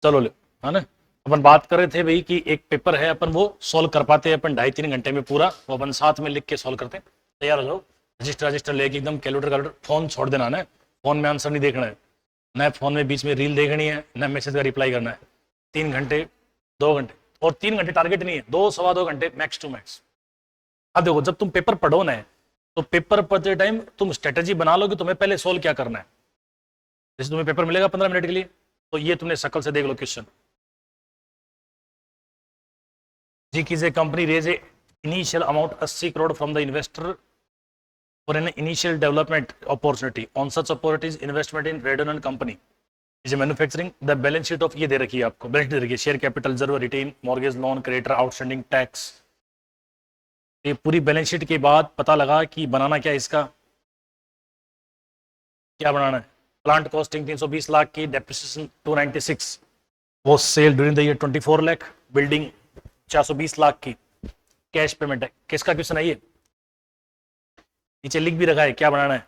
चलो ले, है ना। अपन बात कर रहे थे भाई कि एक पेपर है, अपन वो सॉल्व कर पाते हैं अपन 2.5-3 घंटे में पूरा, वो अपन साथ में लिख के सॉल्व करते हैं। तैयार हो जाओ, रजिस्टर रजिस्टर लेके एकदम, कैलकुलेटर फोन छोड़ देना ना, फोन में आंसर नहीं देखना है, न फोन में बीच में रील देखनी है, न मैसेज का रिप्लाई करना है। 3 घंटे, 2 घंटे, और 3 घंटे टारगेट नहीं है, 2 सवा 2 घंटे मैक्स टू मैक्स। अब देखो, जब तुम पेपर पढ़ो ना, तो पेपर पढ़ते टाइम तुम स्ट्रेटेजी बना लो कि तुम्हें पहले सोल्व क्या करना है। जैसे तुम्हें पेपर मिलेगा 15 मिनट के लिए, तो ये तुमने शक्ल से देख लो क्वेश्चन। जी किस a company raise a initial amount 80 crore from the investor for an initial development opportunity, on such opportunities investment in Redonent company is a manufacturing. The balance sheet of, ये दे रखी है आपको, बैलेंस दे रखी है, share capital, reserve, retain, mortgage loan, creditor, outstanding tax. ये पूरी बैलेंस शीट के बाद पता लगा कि बनाना क्या है इसका, क्या बनाना है। प्लांट कॉस्टिंग 320 लाख की, डेप्रिसिएशन 296, वो sale during the year 24 lakh, building 420 lakh की, कैश पेमेंट है। किसका क्वेश्चन है ये, नीचे लिख भी रखा है क्या बनाना है,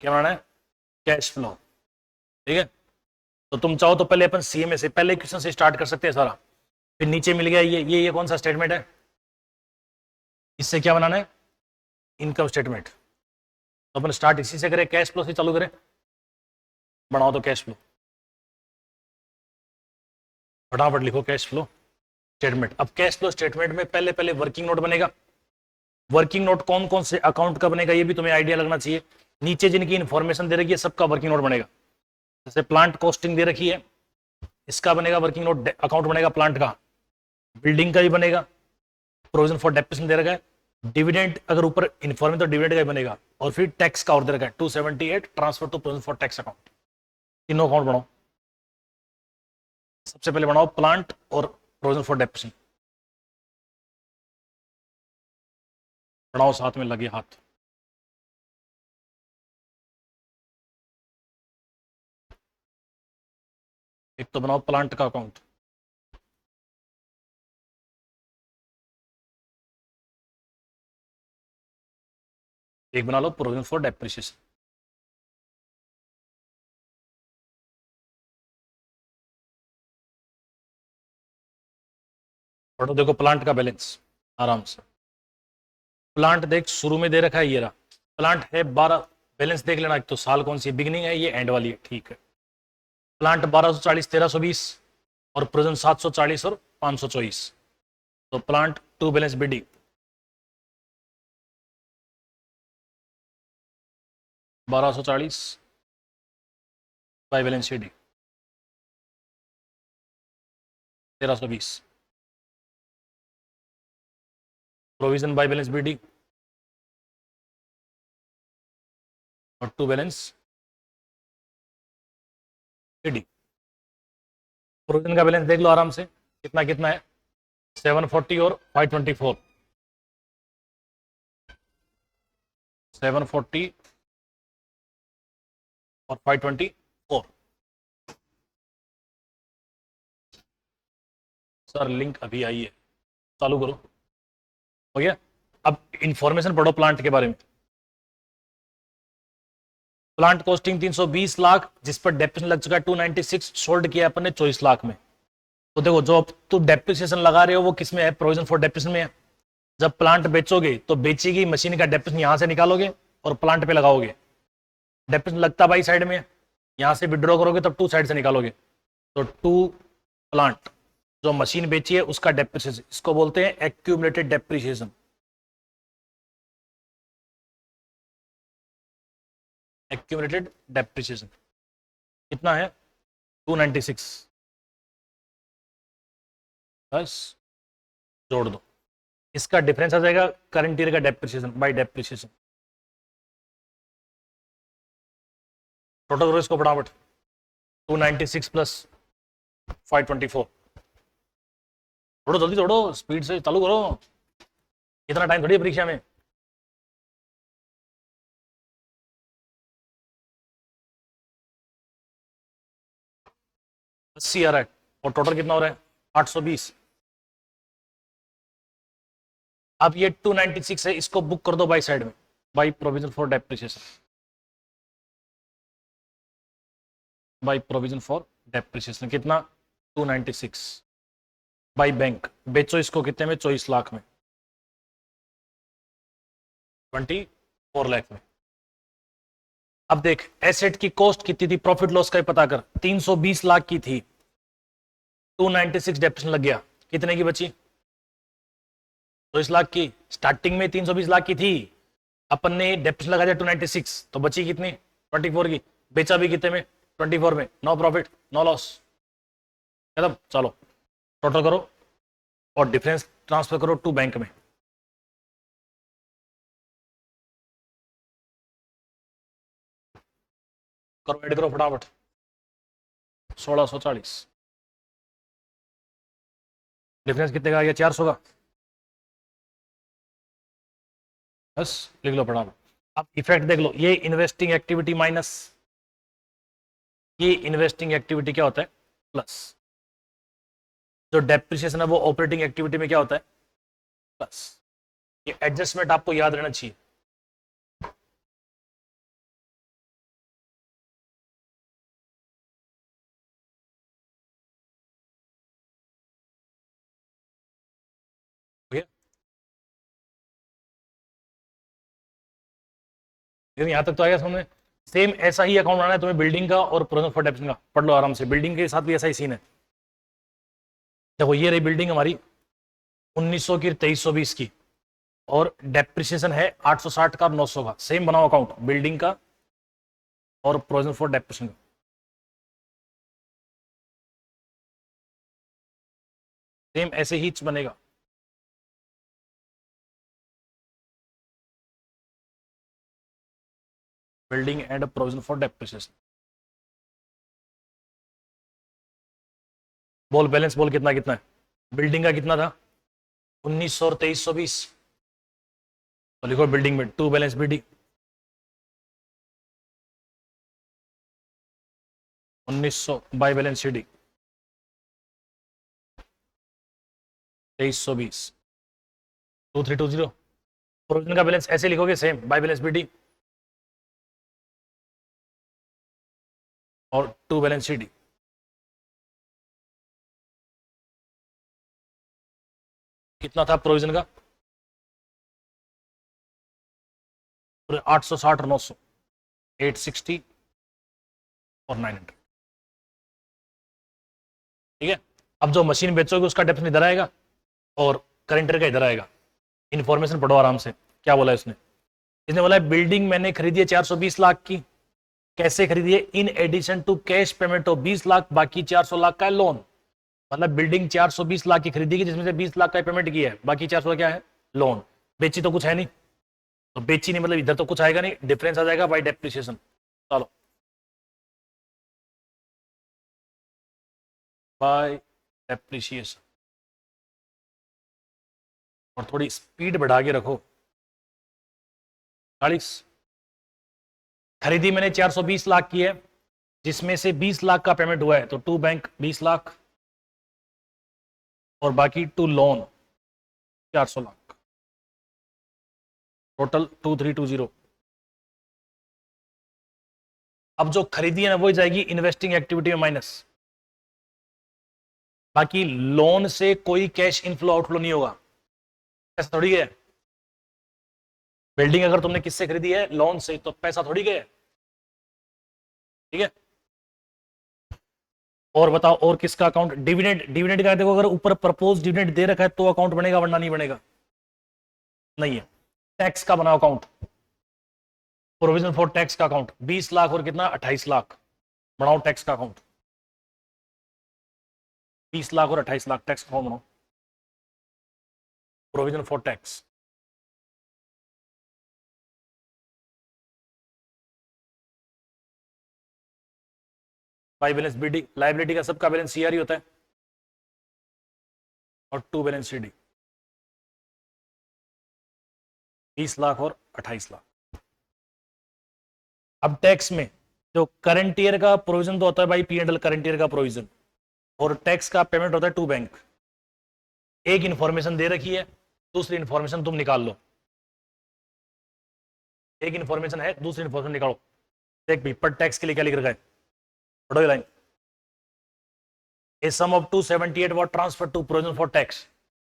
क्या बनाना है, कैश फ्लो। ठीक है, तो तुम चाहो तो पहले अपन सीएमए से पहले क्वेश्चन से स्टार्ट कर सकते हैं सारा, फिर नीचे मिल गया ये कौन सा स्टेटमेंट है, इससे क्या बनाना है, इनकम स्टेटमेंट। तो अपन स्टार्ट इसी से करें, कैश फ्लो से चालू करें, बनाओ तो कैश फ्लो, फटाफट लिखो कैश फ्लो स्टेटमेंट। अब कैश फ्लो स्टेटमेंट में पहले पहले वर्किंग नोट बनेगा। वर्किंग नोट कौन कौन से अकाउंट का बनेगा ये भी तुम्हें आइडिया लगना चाहिए। नीचे जिनकी इंफॉर्मेशन दे रखी है सबका वर्किंग नोट बनेगा। जैसे प्लांट कॉस्टिंग दे रखी है, इसका बनेगा वर्किंग नोट, अकाउंट बनेगा प्लांट का, बिल्डिंग का भी बनेगा, प्रोविजन फॉर डेप्रिसिएशन दे रखा है, डिविडेंड अगर ऊपर इन्फॉर्मेशन तो डिविडेंड का भी बनेगा, और फिर टैक्स का और दे रखा है 278 transfer to provision for tax account. तीनों अकाउंट बनाओ। सबसे पहले बनाओ प्लांट और प्रोविजन फॉर डेप्रिसिएशन, बनाओ साथ में लगे हाथ। एक तो बनाओ प्लांट का अकाउंट, एक बना लो प्रोविजन फॉर डेप्रिसिएशन। पढ़ो, देखो प्लांट का बैलेंस आराम से। प्लांट देख शुरू में दे रखा है, ये रहा प्लांट है 12, बैलेंस देख लेना, एक तो साल कौन सी बिगिनिंग है, ये एंड वाली है, ठीक है। प्लांट 1240 1320 और प्रोविजन 740 और 524, तो plant to balance BD 1240 by balance sheet 1320, provision by balance BD और टू बैलेंस ईडी। प्रोविजन का बैलेंस देख लो आराम से, कितना कितना है, 740 और 524, 740 और 524। सर लिंक अभी आई है, चालू करो, हो गया। अब इंफॉर्मेशन पढ़ो प्लांट के बारे में। प्लांट कॉस्टिंग 320 लाख, जिस पर डेप्रिसिएशन लग चुका है 296, सोल्ड किया अपन ने 24 लाख में। तो देखो जो तो डेप्रिसिएशन लगा रहे हो वो किस में है, प्रोविजन फॉर डेप्रिसिएशन में है। जब प्लांट बेचोगे तो बेची गई मशीन का डेप्रिसिएशन यहां से निकालोगे और प्लांट पे लगाओगे। डेप्रिसिएशन लगता बाई साइड में है, यहां से विड्रॉ करोगे तब टू साइड से निकालोगे। तो टू प्लांट, जो मशीन बेची है उसका डेप्रिसिएशन, इसको बोलते हैं एक्यूमुलेटेड डेप्रिसिएशन। एक्यूमुलेटेड डेप्रिसिएशन कितना है, 296, बस जोड़ दो, इसका डिफरेंस आ जाएगा करंट ईयर का डेप्रिसिएशन बाय डेप्रिसिएशन। टोटल करो इसको फटाफट, 296 प्लस 524, थोड़ा जल्दी जोड़ो, स्पीड से चालू करो, इतना टाइम थोड़ी है परीक्षा में। अस्सी आ रहा है, और टोटल कितना हो रहा है 820। अब ये 296 है, इसको बुक कर दो बाई साइड में, by provision for depreciation. By provision for depreciation कितना 296 बाय बैंक बेचो इसको कितने में 24 लाख में 24 लाख में। अब देख एसेट की कॉस्ट कितनी थी प्रॉफिट लॉस का पता कर 320 लाख की थी 296 डेप्रिसिएशन लग गया कितने की बची 24 लाख की स्टार्टिंग में 320 लाख की थी अपन ने डेप्रिसिएशन लगा दिया 296 तो बची कितनी 24 की बेचा भी कितने में 24 में नो प्रॉफिट नो लॉस मतलब चलो टोटल करो और डिफरेंस ट्रांसफर करो टू बैंक में करो ऐड करो फटाफट 1640 डिफरेंस कितने का आ गया 400 का बस लिख लो फटाफट। अब इफेक्ट देख लो ये इन्वेस्टिंग एक्टिविटी माइनस ये इन्वेस्टिंग एक्टिविटी क्या होता है प्लस जो डेप्रिसिएशन है वो ऑपरेटिंग एक्टिविटी में क्या होता है प्लस ये एडजस्टमेंट आपको याद रहना चाहिए। यहां तक तो आया समझ सेम ऐसा ही अकाउंट बनाना है तुम्हें बिल्डिंग का और प्रोविजन फॉर डेप्रिसिएशन का पढ़ लो आराम से बिल्डिंग के साथ भी ऐसा ही सीन है। देखो ये रही बिल्डिंग हमारी 1900 की 2320 की और डेप्रिसिएशन है 860 का और 900 का सेम बनाओ अकाउंट बिल्डिंग का और प्रोविजन फॉर डेप्रिसिएशन का सेम ऐसे ही बनेगा। Building and provision for depreciation बोल बैलेंस बोल कितना कितना है बिल्डिंग का कितना था 1900 और 2320 तो लिखो बिल्डिंग में to balance BD 1900 by balance CD 2320 2320 provision का बैलेंस ऐसे लिखोगे सेम बाय बैलेंस बीडी और टू बैलेंस सीडी कितना था प्रोविजन का 860 और 900 860 और 900 ठीक है। अब जो मशीन बेचोगे उसका डेप्थ इधर आएगा और करेंटर का इधर आएगा। इंफॉर्मेशन पढ़ो आराम से क्या बोला इसने इसने बोला बिल्डिंग मैंने खरीदी है 420 लाख की कैसे खरीदी है in addition to cash payment of 20 lakh बाकी 400 लाख का लोन मतलब बिल्डिंग 420 लाख की खरीदी की जिसमें से 20 लाख का पेमेंट किया है बाकी 400 क्या है लोन बेची तो कुछ है नहीं तो बेची नहीं मतलब इधर तो कुछ आएगा नहीं डिफरेंस आ जाएगा बाय डेप्रिसिएशन चलो बाय डेप्रिसिएशन और थोड़ी स्पीड बढ़ा के रखो 40 खरीदी मैंने 420 लाख की है जिसमें से 20 लाख का पेमेंट हुआ है तो टू बैंक 20 लाख और बाकी टू लोन 400 लाख टोटल 2320। अब जो खरीदी है ना वो जाएगी इन्वेस्टिंग एक्टिविटी में माइनस बाकी लोन से कोई कैश इनफ्लो आउटफ्लो नहीं होगा ऐसा थोड़ी है बिल्डिंग अगर तुमने किससे खरीदी है लोन से तो पैसा थोड़ी गया ठीक है। और बताओ और किसका अकाउंट डिविडेंड डिविडेंड का देखो अगर ऊपर प्रपोज डिविडेंड दे रखा है तो अकाउंट बनेगा वरना नहीं बनेगा नहीं है। टैक्स का बनाओ अकाउंट प्रोविजन फॉर टैक्स का अकाउंट 20 लाख और कितना 28 लाख बनाओ टैक्स का अकाउंट 20 लाख और 28 लाख टैक्स अकाउंट बनाओ provision for tax by balance BD liability का सबका बैलेंस सीआर ही होता है और टू बैलेंस सीडी 20 लाख और 28 लाख। अब टैक्स में जो करंट ईयर का प्रोविजन तो होता है भाई पी&एल करंट ईयर का प्रोविजन और टैक्स का पेमेंट होता है टू बैंक। एक इंफॉर्मेशन दे रखी है दूसरी इंफॉर्मेशन तुम निकाल लो एक इंफॉर्मेशन है दूसरी इंफॉर्मेशन निकालो देख भाई पर टैक्स के लिए क्या लिख रखा है पढ़ो ये line, a sum of 278 what transfer to provision for tax.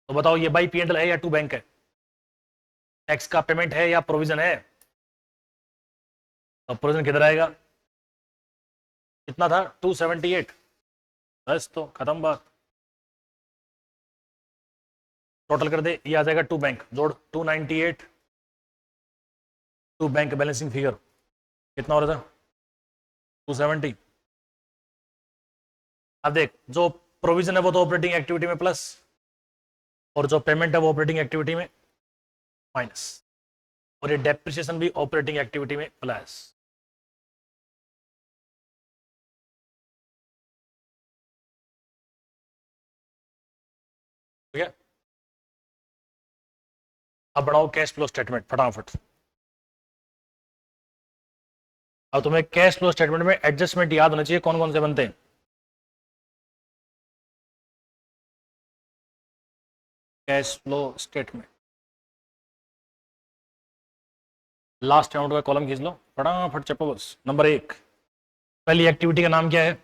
तो बताओ ये बाई पीएनएल है या टू बैंक है? टैक्स का पेमेंट है या प्रोविजन है? तो प्रोविजन किधर आएगा? कितना था? 278। बस तो खत्म बात, टोटल कर दे, ये आ जाएगा टू बैंक, जोड़ 298 टू बैंक बैलेंसिंग फिगर कितना हो रहा था? 270। अब देख, जो प्रोविजन है वो तो ऑपरेटिंग एक्टिविटी में प्लस, और जो पेमेंट है वो ऑपरेटिंग एक्टिविटी में माइनस, और ये डेप्रिसिएशन भी ऑपरेटिंग एक्टिविटी में प्लस। ठीक है, अब बढ़ाओ कैश फ्लो स्टेटमेंट फटाफट। अब तुम्हें कैश फ्लो स्टेटमेंट में एडजस्टमेंट याद होना चाहिए, कौन कौन से बनते हैं। Cash flow statement last amount का कॉलम खींच लो फटाफट, चपो बस। नंबर 1, पहली एक्टिविटी का नाम क्या है?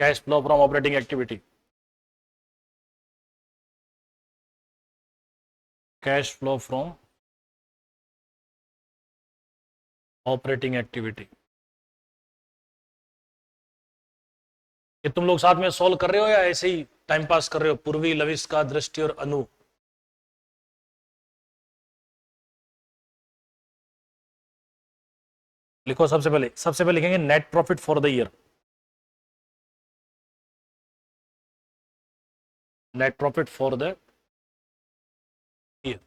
Cash flow from operating activity. Cash flow from operating activity. ये तुम लोग साथ में सॉल्व कर रहे हो या ऐसे ही टाइम पास कर रहे हो? पूर्वी, लविष्का, दृष्टि और अनु। लिखो, सबसे पहले लिखेंगे net profit for the year. Net profit for the year.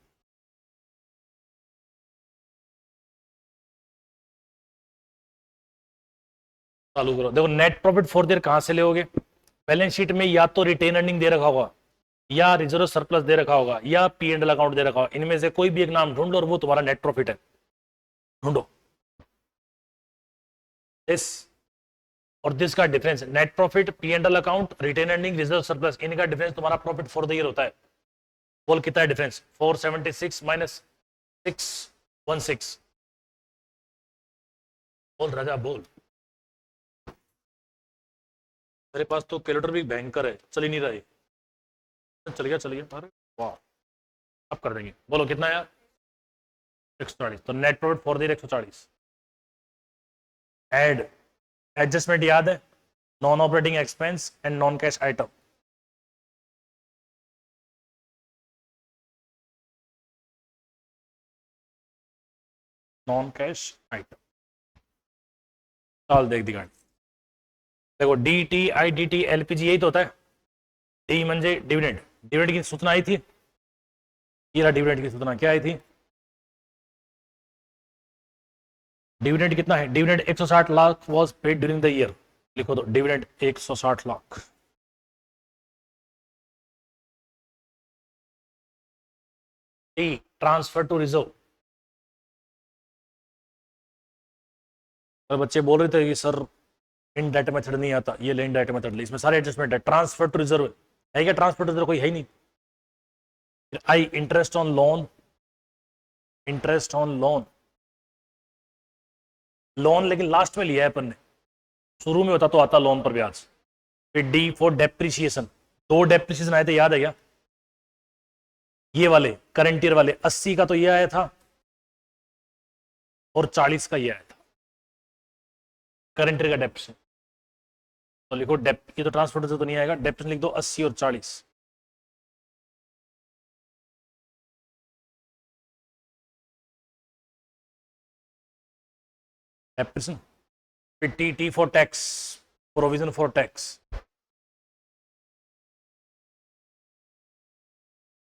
चालू करो। देखो, net profit for the year कहां से लोगे? बैलेंस शीट में या तो रिटेन अर्निंग दे रखा होगा, या रिजर्व सरप्लस दे रखा होगा, या पी एंड एल अकाउंट दे रखा होगा। इनमें से कोई भी एक नाम ढूंढ लो और वो तुम्हारा नेट प्रॉफिट है। ढूंढो इस और दिस का difference. Net profit, P and L account, retained earning, reserve surplus, इनका डिफरेंस तुम्हारा प्रॉफिट फॉर द ईयर होता है। बोल कितना है डिफरेंस? 476 माइनस 616। बोल राजा बोल। मेरे पास तो कैलकुलेटर भी भयंकर है, चल ही नहीं रहा है। चल गया, चल गया। अरे वाह, अब कर देंगे। बोलो कितना यार? 140। तो net profit for the year 140। Add, adjustment याद है? Non operating expense and non cash item. Non cash item चाल देख दिखा। देखो, D T I D T LPG यही तो होता है। डी म्हणजे डिविडेंड, डिविडेंड की सूचना आई थी। ये रहा डिविडेंड की सूचना, क्या आई थी? डिविडेंड कितना है? Dividend 160 lakh was paid during the year. लिखो तो डिविडेंड 160 लाख। टी ट्रांसफर टू रिजर्व। बच्चे बोल रहे थे कि सर इन डेट मेथड नहीं आता, ये ले इन डेट मेथड ले, इसमें सारे एडजस्टमेंट है। ट्रांसफर टू रिजर्व है क्या? ट्रांसफर टू रिजर्व कोई है ही नहीं। I interest on loan, interest on loan, loan लेकिन लास्ट में लिया है अपन ने, शुरू में होता तो आता लोन पर ब्याज। फिर डी फॉर डेप्रिसिएशन, दो डेप्रिसिएशन आए थे, याद है क्या? ये वाले करंट ईयर वाले 80 का तो ये आया था और 40 का ये आया था, करंट ईयर का डेप्रिसिएशन। तो लिखो डेप, ये तो ट्रांसफर तो नहीं आएगा, डेप्रिसिएशन लिख दो 80 और 40। डेप्रिसिएशन। फिर T, T for tax, provision for tax.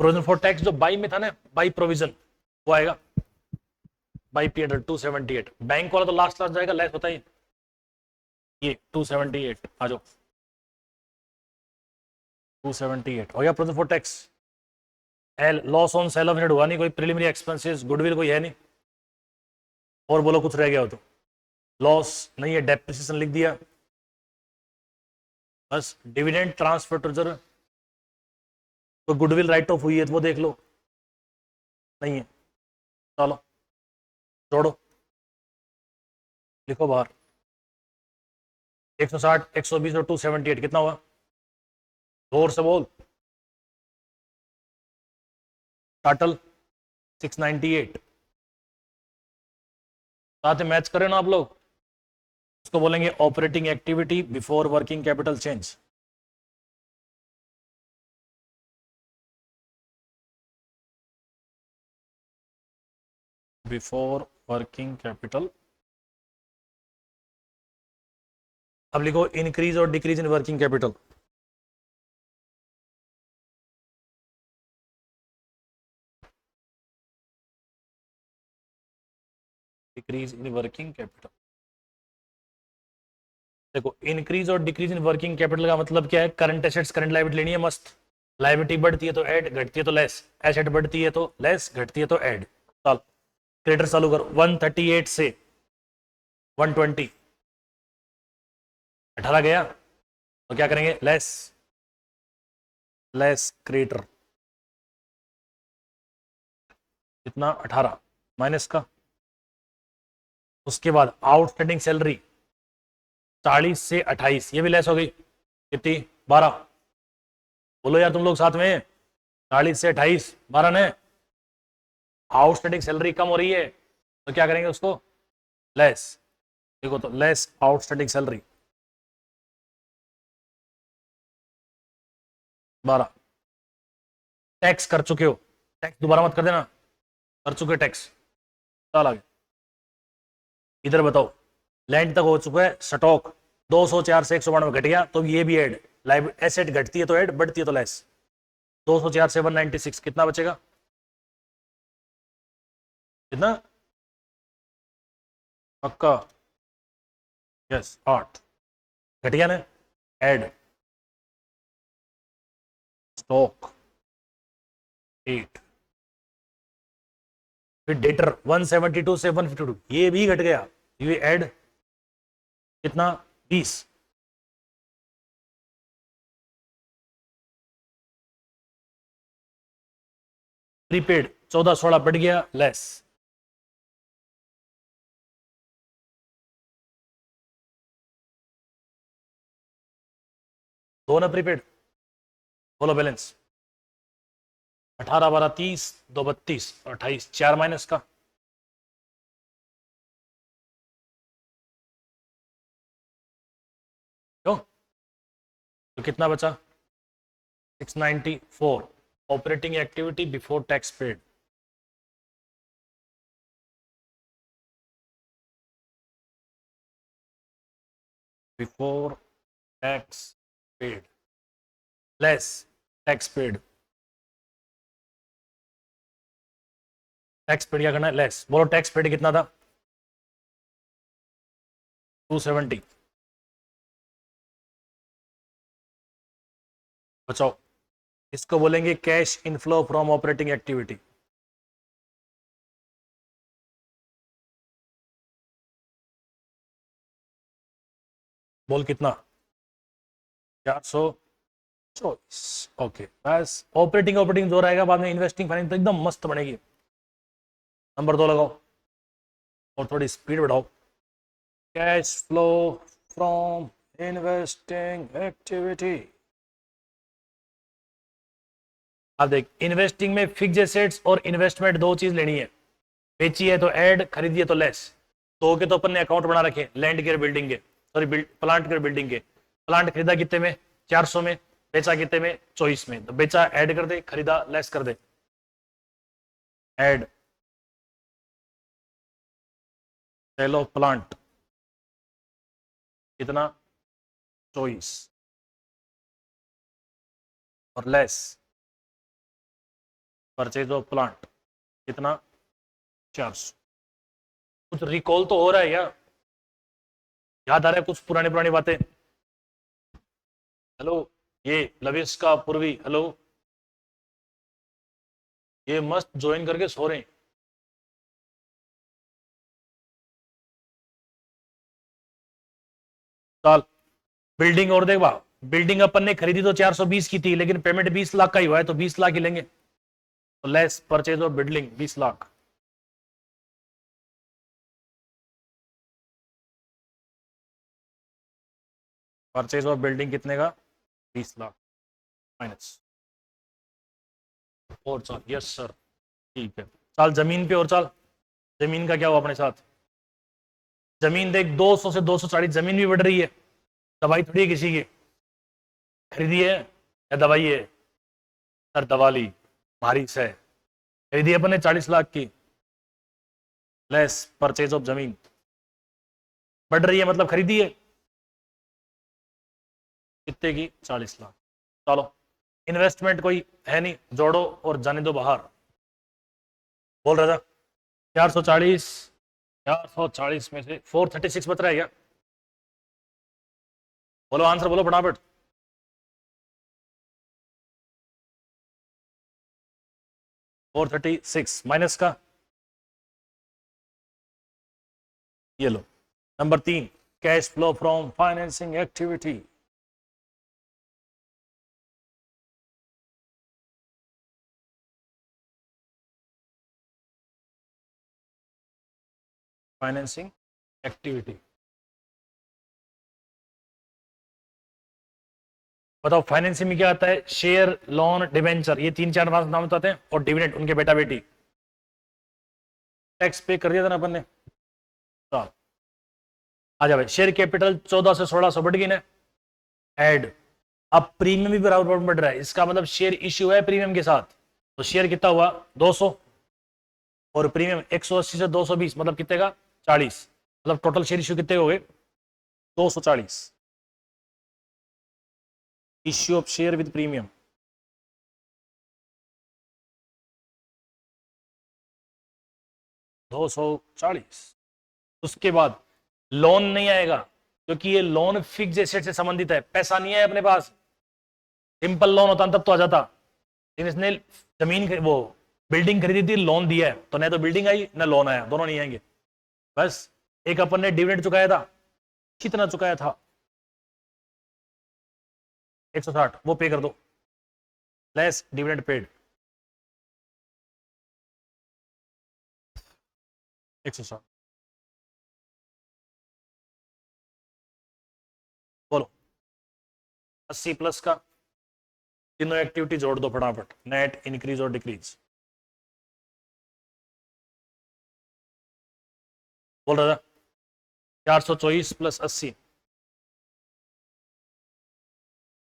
Provision for tax जो बाई में था ना, बाई प्रोविजन, वो आएगा बाई पी 278। बैंक वाला तो लास्ट लास्ट जाएगा, लेस बताइए। ये 278 आ जाओ, 278 हो गया provision for tax. L, loss on sale of unit हुआ नहीं, कोई प्रिलिमिनरी एक्सपेंसेस, गुडविल कोई है नहीं। और बोलो कुछ रह गया हो तो? लॉस नहीं है, डेप्रिसिएशन लिख दिया बस। डिविडेंड, ट्रांसफर टू रिजर्व, तो गुडविल राइट ऑफ हुई है तो वो देख लो, नहीं है। चलो जोड़ो, लिखो बाहर। 160, 120 और 278 कितना हुआ? जोर से बोल। टोटल 698। साथ में मैच करें ना आप लोग। उसको बोलेंगे operating activity before working capital change. Before working capital. अब लिखो इंक्रीज और decrease in working capital. Decrease in working capital. देखो इंक्रीज और डिक्रीज इन वर्किंग कैपिटल का मतलब क्या है? करंट एसेट्स करंट लायबिलिटी लेनी है, मस्त। लायबिलिटी बढ़ती है तो ऐड, घटती है तो लेस। एसेट बढ़ती है तो लेस, घटती है तो ऐड। चल क्रेडिटर चालू कर। 138 से 120, 18 गया तो क्या करेंगे? Less, less creditor. कितना? 18 माइनस का। उसके बाद आउटस्टैंडिंग सैलरी 40 से 28, ये भी लेस हो गई। कितनी? 12। बोलो यार तुम लोग साथ में। 40 से 28, 12 ने। आउटस्टैंडिंग सैलरी कम हो रही है तो क्या करेंगे उसको? लेस। देखो तो लेस आउटस्टैंडिंग सैलरी 12। टैक्स कर चुके हो, टैक्स दोबारा मत कर देना। कर चुके टैक्स। चल आगे। इधर बताओ। लैंड तक हो चुका है। स्टॉक 204 से 192 घट गया तो ये भी ऐड। लाइव एसेट घटती है तो ऐड, बढ़ती है तो लेस। 204 से 196 कितना बचेगा? कितना? पक्का? यस 8। घट गया ना? Add stock 8। फिर डेटर 172 से 152 ये भी घट गया, ये ऐड कितना? 20। प्रीपेड 14-16 बढ़ गया, लेस। दो ना प्रीपेड। बोलो बैलेंस। 18 12 30, 2 32, 28, 4 माइनस का। क्यों? तो कितना बचा? 694। Operating activity before tax paid. Before tax paid less tax paid. Tax paid क्या करना है? लेस। बोलो टैक्स पेड कितना था? 270। बचाओ। इसको बोलेंगे cash inflow from operating activity. बोल कितना? 424। ओके बस ऑपरेटिंग ऑपरेटिंग जो रहेगा बाद में इन्वेस्टिंग फाइनेंस तो एकदम मस्त बनेगी। नंबर 2 लगाओ और थोड़ी स्पीड बढ़ाओ। Cash flow from investing activity. अब देख इन्वेस्टिंग में फिक्स एसेट्स और इन्वेस्टमेंट दो चीज लेनी है। बेची है तो ऐड, खरीदी है तो लेस। दो के तो अपन ने अकाउंट बना रखे, लैंड के बिल्डिंग के, सॉरी प्लांट के बिल्डिंग के। प्लांट खरीदा कितने में? 400 में। बेचा कितने में? 24 में। तो बेचा ऐड कर दे, खरीदा लेस कर दे। ऐड सेल ऑफ प्लांट कितना? 24 और लेस परचेज ऑफ प्लांट कितना? 400। कुछ रिकॉल तो हो रहा है या याद आ रहा है कुछ पुरानी पुरानी बातें? हेलो ये लविश का पूर्वी, हेलो ये मस्त ज्वाइन करके सो रहे हैं। साल बिल्डिंग और देख बा। बिल्डिंग अपन ने खरीदी तो 420 की थी लेकिन पेमेंट 20 लाख का ही हुआ है तो 20 लाख ही लेंगे। तो less purchase of building 20 lakh. Purchase of building कितने का? 20 लाख माइनस। और चल, यस सर, ठीक है। चल जमीन पे और चल, जमीन का क्या हुआ अपने साथ? जमीन देख 200 से 240 जमीन भी बढ़ रही है, दवाई थोड़ी है किसी की, खरीदी है या दवाई है? सर दवाली भारी से खरीदी अपन ने 40 लाख की, लेस परचेज ऑफ जमीन, बढ़ रही है मतलब खरीदी है कितने की? 40 लाख। चलो इन्वेस्टमेंट कोई है नहीं, जोड़ो और जाने दो बाहर। बोल रहा था 440, 440 में से 436 बच रहा है क्या? बोलो आंसर बोलो फटाफट। 436 माइनस का ये लो। Number 3, cash flow from financing activity. Financing activity बताओ, फाइनेंसिंग में क्या आता है? शेयर, लोन, डिवेंचर, ये 3-4 नाम बताते हैं, और डिविडेंड उनके बेटा बेटी। टैक्स पे कर दिया था ना अपन ने। तो आ जा भाई, शेयर कैपिटल 14 से 1600 बढ़ गई ना, ऐड। अब प्रीमियम भी बराबर बढ़ रहा है, इसका मतलब शेयर इश्यू है प्रीमियम के साथ, तो शेयर कितना हुआ? 200, और प्रीमियम 180 से 220 मतलब कितने का? 40, मतलब टोटल शेयर इश्यू कितने हो गए? 240। Issue of share with premium 240। उसके बाद लोन नहीं आएगा, क्योंकि ये लोन फिक्स एसेट से संबंधित है, पैसा नहीं है अपने पास। सिंपल लोन होता तब तो आ जाता, लेकिन इसने जमीन वो बिल्डिंग खरीदी थी, लोन दिया है, तो न तो बिल्डिंग आई न लोन आया, दोनों नहीं आएंगे। बस एक अपन ने डिविडेंड चुकाया था, कितना चुकाया था? 160, वो पे कर दो, लेस डिविडेंड पेड 160। बोलो 80 प्लस का, तीनों एक्टिविटी जोड़ दो फटाफट, नेट इंक्रीज और डिक्रीज। बोल रहा था 424 प्लस 80,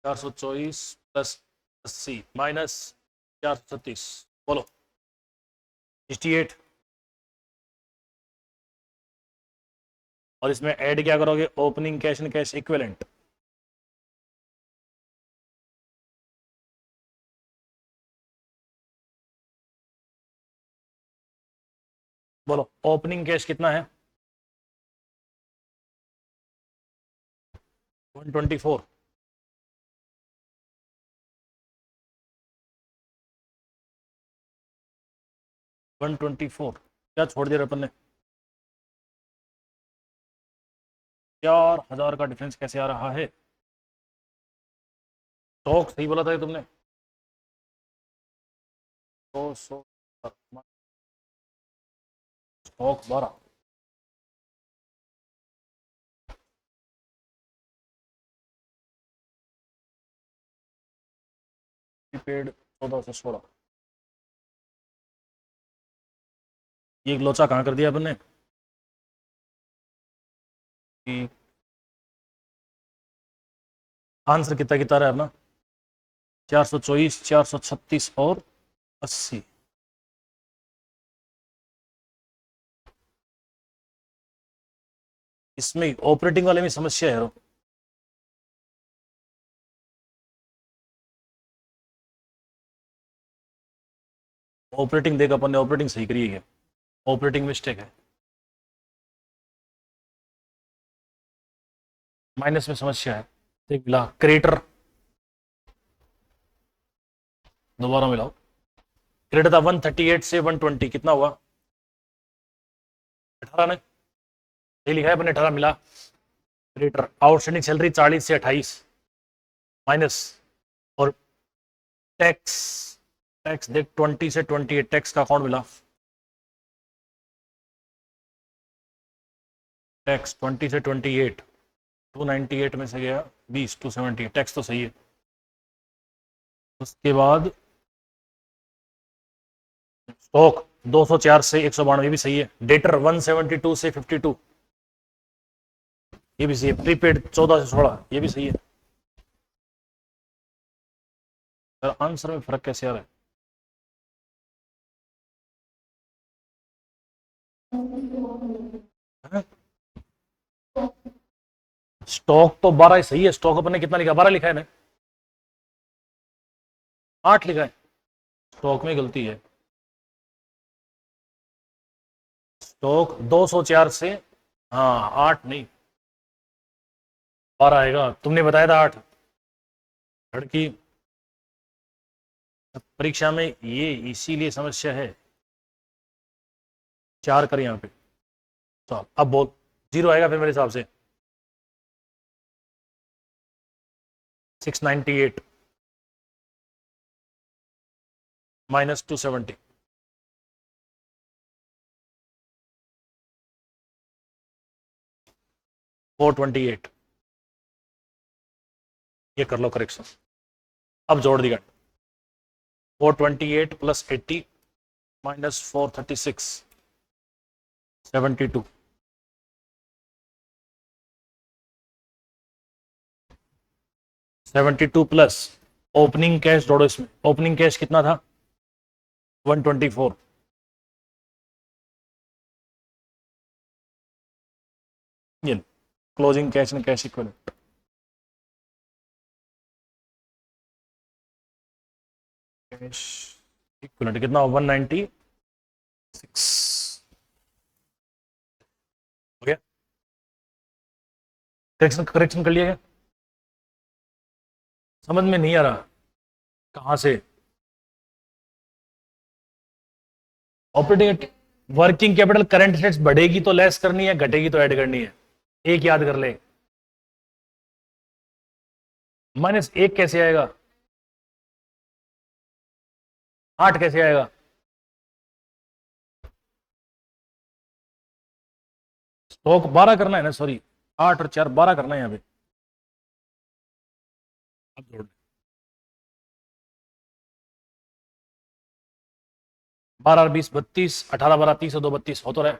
424 प्लस 80 माइनस 436, बोलो 68। और इसमें ऐड क्या करोगे? Opening cash and cash equivalent. बोलो ओपनिंग कैश कितना है? 124। 124 क्या छोड़ दिया अपन ने? 4000 का डिफरेंस कैसे आ रहा है? स्टॉक सही बोला था तुमने, 200 स्टॉक 12, पेड 14 से 16। ये लोचा कहाँ कर दिया अपन ने? आंसर कितना कितना रहा है अपना? 424, 436 और 80। इसमें ऑपरेटिंग वाले में समस्या है। ऑपरेटिंग देख, अपन ने ऑपरेटिंग सही करी है, ऑपरेटिंग मिस्टेक है, माइनस में समस्या है। देख मिला क्रेडिटर, दोबारा मिलाओ। क्रेडिट था 138 से 120, कितना हुआ? 18 ने, ये लिखा है अपने 18 मिला। क्रेडिटर आउटस्टैंडिंग सैलरी 40 से 28 माइनस, और टैक्स, टैक्स देख 20 से 28, टैक्स का अकाउंट मिला, टैक्स 20 से 28, 298 में से गया 20, 270, टैक्स तो सही है। उसके बाद स्टॉक 204 से 192 भी सही है। डेटर 172 से 52 ये भी सही है। प्रीपेड 14 से 16 ये भी सही है। सर आंसर में फर्क कैसे आ रहा है? स्टॉक तो 12 ही सही है। स्टॉक अपने कितना लिखा, 12 लिखा है ना, 8 लिखा है। स्टॉक में गलती है। स्टॉक 204 से, हाँ 8 नहीं 12 आएगा। तुमने बताया था 8। लड़की परीक्षा में ये इसीलिए समस्या है। 4 कर यहाँ पे। चल अब बोल, 0 आएगा फिर मेरे हिसाब से। 698 माइनस 270 428 ये कर लो करेक्शन। अब जोड़ दिया। 428 plus 80 minus 436 72 72 plus opening cash जोड़ो इसमें। ओपनिंग कैश कितना था? 124। ये closing cash and cash equivalent. Cash equivalent कितना? 196 हो गया। करेक्शन करेक्शन कर लिया गया। समझ में नहीं आ रहा कहां से? Operating working capital current assets बढ़ेगी तो लेस करनी है, घटेगी तो ऐड करनी है। एक याद कर ले। -1 कैसे आएगा? 8 कैसे आएगा? स्टॉक 12 करना है ना, सॉरी 8 और 4 12 करना है यहाँ पे। अब जोड़ 12 और 20 32, 18 12 30 और 2 32 हो तो रहे।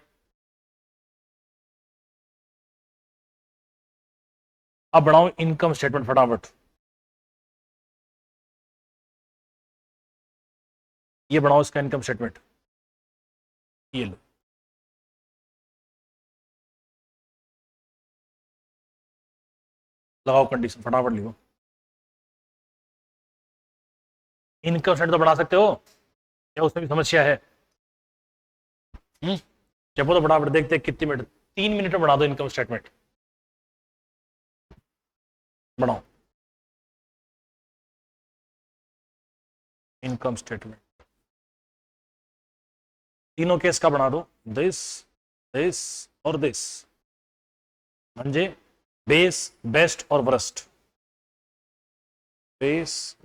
अब बढ़ाओ इनकम स्टेटमेंट फटाफट। ये बढ़ाओ इसका इनकम स्टेटमेंट। ये लो, लगाओ कंडीशन फटाफट लिखो। इनकम स्टेटमेंट तो बढ़ा सकते हो, क्या उसमें भी समस्या है? जब तो फटाफट देखते कितनी मिनट, 3 मिनट में बढ़ा दो इनकम स्टेटमेंट। बढ़ाओ इनकम स्टेटमेंट। तीनों केस का बना दो, दिस दिस और दिस, म्हणजे बेस बेस्ट और वर्स्ट। बेस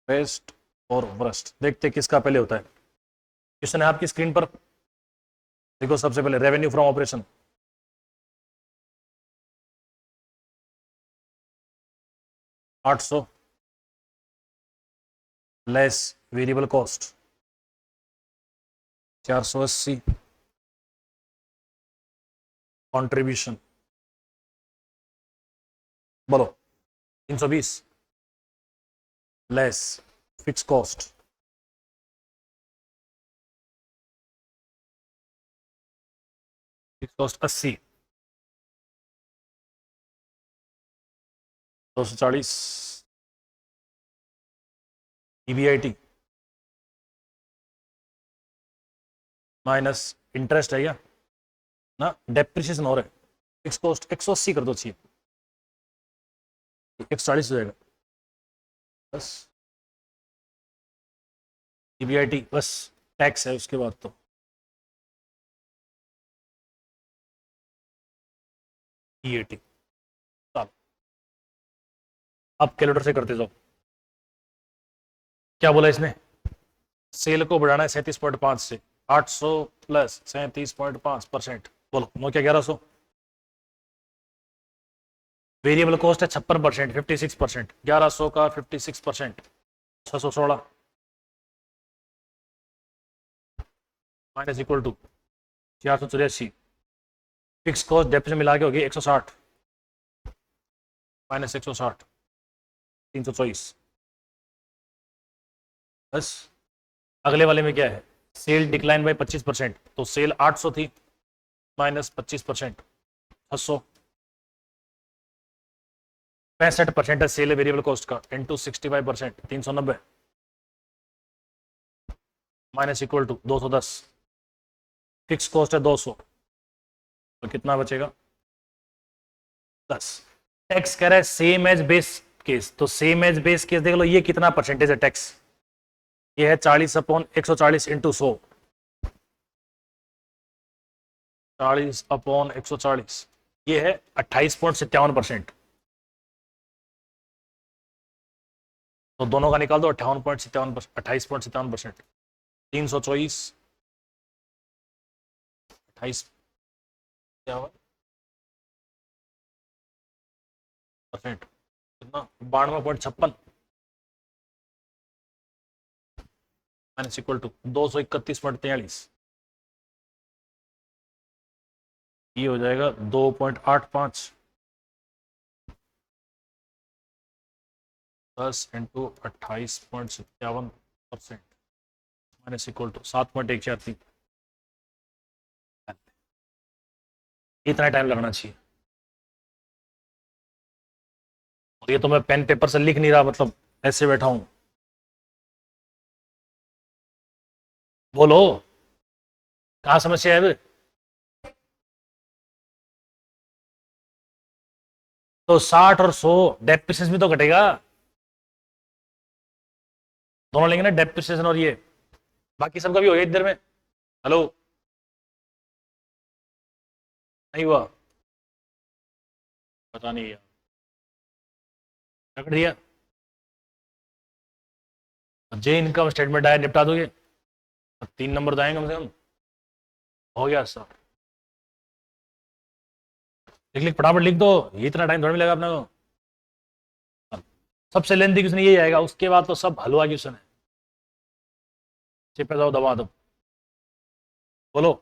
बेस्ट और वर्स्ट। देखते किसका पहले होता है। क्वेश्चन है आपकी स्क्रीन पर, देखो सबसे पहले revenue from operation. $800 less variable cost 480 contribution बोलो 320 less fix cost 80 240 EBIT minus interest है क्या ना, डेप्रिसिएशन हो रहा है। फिक्स कॉस्ट 180 कर दो, चाहिए 140 हो जाएगा बस। EBIT बस टैक्स है उसके बाद तो EAT। चलो अब कैलकुलेटर से करते जाओ। क्या बोला इसने? सेल को बढ़ाना है 37.5 से 800 प्लस 37.5%। बोलो 9 क्या 1100। वेरिएबल कॉस्ट है 56%, 56%, 1100 का 56%, 616 minus equal to 484, fix cost डेप्थ मिला के होगी 160 माइनस 160, 324। बस अगले वाले में क्या है, सेल डिक्लाइन बाय 25%, तो सेल 800 थी माइनस 25%, 600, 65% है सेल वेरिएबल कॉस्ट का into 65%, 390 minus equal to 210, fix cost है 200, तो कितना बचेगा 10। टैक्स कह रहा है सेम एज बेस केस, तो सेम एज बेस केस देख लो ये कितना परसेंटेज है टैक्स, ये है 40/140 इंटू 100, 40/140, ये है 28.57%, तो दोनों का निकाल दो 58.57%, 28.57%, 324, 28% कितना 92.56 माइनस इक्वल टू 231.43, ये हो जाएगा 2.85, 10 इंटू 28.57% माइनस इक्वल टू 7.143, इतना टाइम लगना चाहिए। और ये तो मैं पेन पेपर से लिख नहीं रहा, मतलब ऐसे बैठा हूं। बोलो कहाँ समस्या है? तो 60 और 100 डेप्रिसिएशन भी तो घटेगा, दोनों लेंगे ना डेप्रिसिएशन और ये, बाकी सबका भी हो गया इधर में। हेलो नहीं हुआ, पता नहीं यार, पकड़ दिया। जे इनकम स्टेटमेंट आया निपटा दोगे, 3 नंबर तो आएंगे कम से कम, हो गया सर। लिख लिख फटाफट लिख दो, ये इतना टाइम थोड़ा मिलेगा अपने को। सबसे लेंथी क्वेश्चन यही आएगा, उसके बाद तो सब हलवा क्वेश्चन है। चिपे जाओ दबा दो, बोलो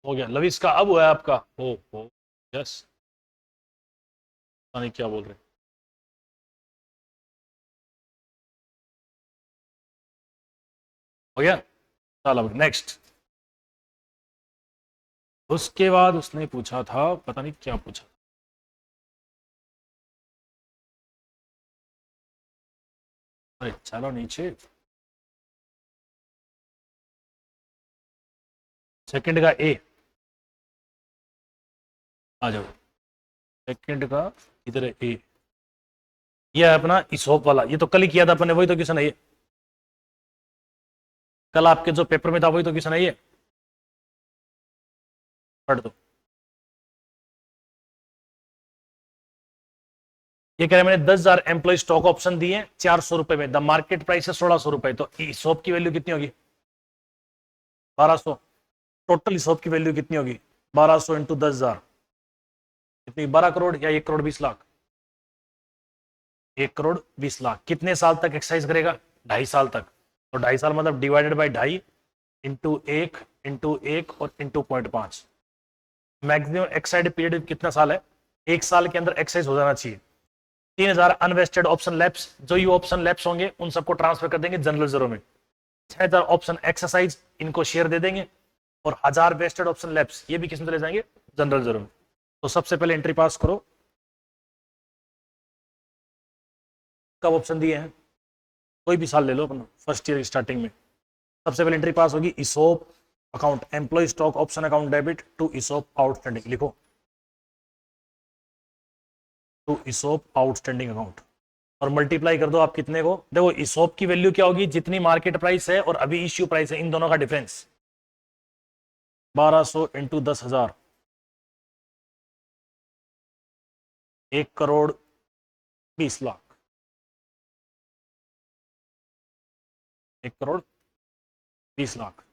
हो गया। लविस का अब हुआ है आपका, हो यस, पता नहीं क्या बोल रहे, हो गया। चलो नेक्स्ट। उसके बाद उसने पूछा था, पता नहीं क्या पूछा, अरे चलो नीचे, सेकंड का ए, आ जाओ सेकंड का, इधर है ए, ये है अपना इसोप वाला, ये तो कल ही किया था अपन ने, वही तो क्वेश्चन है ये, कल आपके जो पेपर में था वही तो क्वेश्चन है ये, पढ़ दो। ये कह रहे मैंने 10,000 एम्प्लॉय स्टॉक ऑप्शन दिए 400 रुपए में, द मार्केट प्राइस है 1600 रुपए, तो इसोप की वैल्यू कितनी होगी 1200, टोटल इसोप की वैल्यू कितनी होगी 1200 इंटू 10,000, कितनी 12 करोड़ या 1 करोड़ 20 लाख, 1 करोड़ 20 लाख। कितने साल तक एक्सरसाइज करेगा 2.5 साल तक, तो 2.5 साल मतलब डिवाइडेड बाई 2.5 इंटू एक और इंटू 0.5, मैक्सिमम एक्सरसाइज पीरियड कितना साल है, 1 साल के अंदर एक्सरसाइज हो जाना चाहिए। 3,000 अनवेस्टेड ऑप्शन लैप्स, जो ये ऑप्शन लैप्स होंगे उन सबको ट्रांसफर कर देंगे जनरल रिजर्व में। 6,000 ऑप्शन एक्सरसाइज, इनको शेयर दे देंगे, और 1,000 वेस्टेड ऑप्शन लैप्स ये भी किस में चले जाएंगे जनरल रिजर्व में। तो सबसे पहले एंट्री पास करो, कब ऑप्शन दिए हैं, कोई भी साल ले लो अपना फर्स्ट ईयर स्टार्टिंग में। सबसे पहले एंट्री पास होगी ESOP account, employee stock option account debit to ESOP outstanding, लिखो टू इसोप आउटस्टैंडिंग अकाउंट, और मल्टीप्लाई कर दो आप कितने को। देखो इसोप की वैल्यू क्या होगी, जितनी मार्केट प्राइस है और अभी इश्यू प्राइस है, इन दोनों का difference, 1200 into 10,000, 1 crore 20 lakh, 1 crore 20 lakh.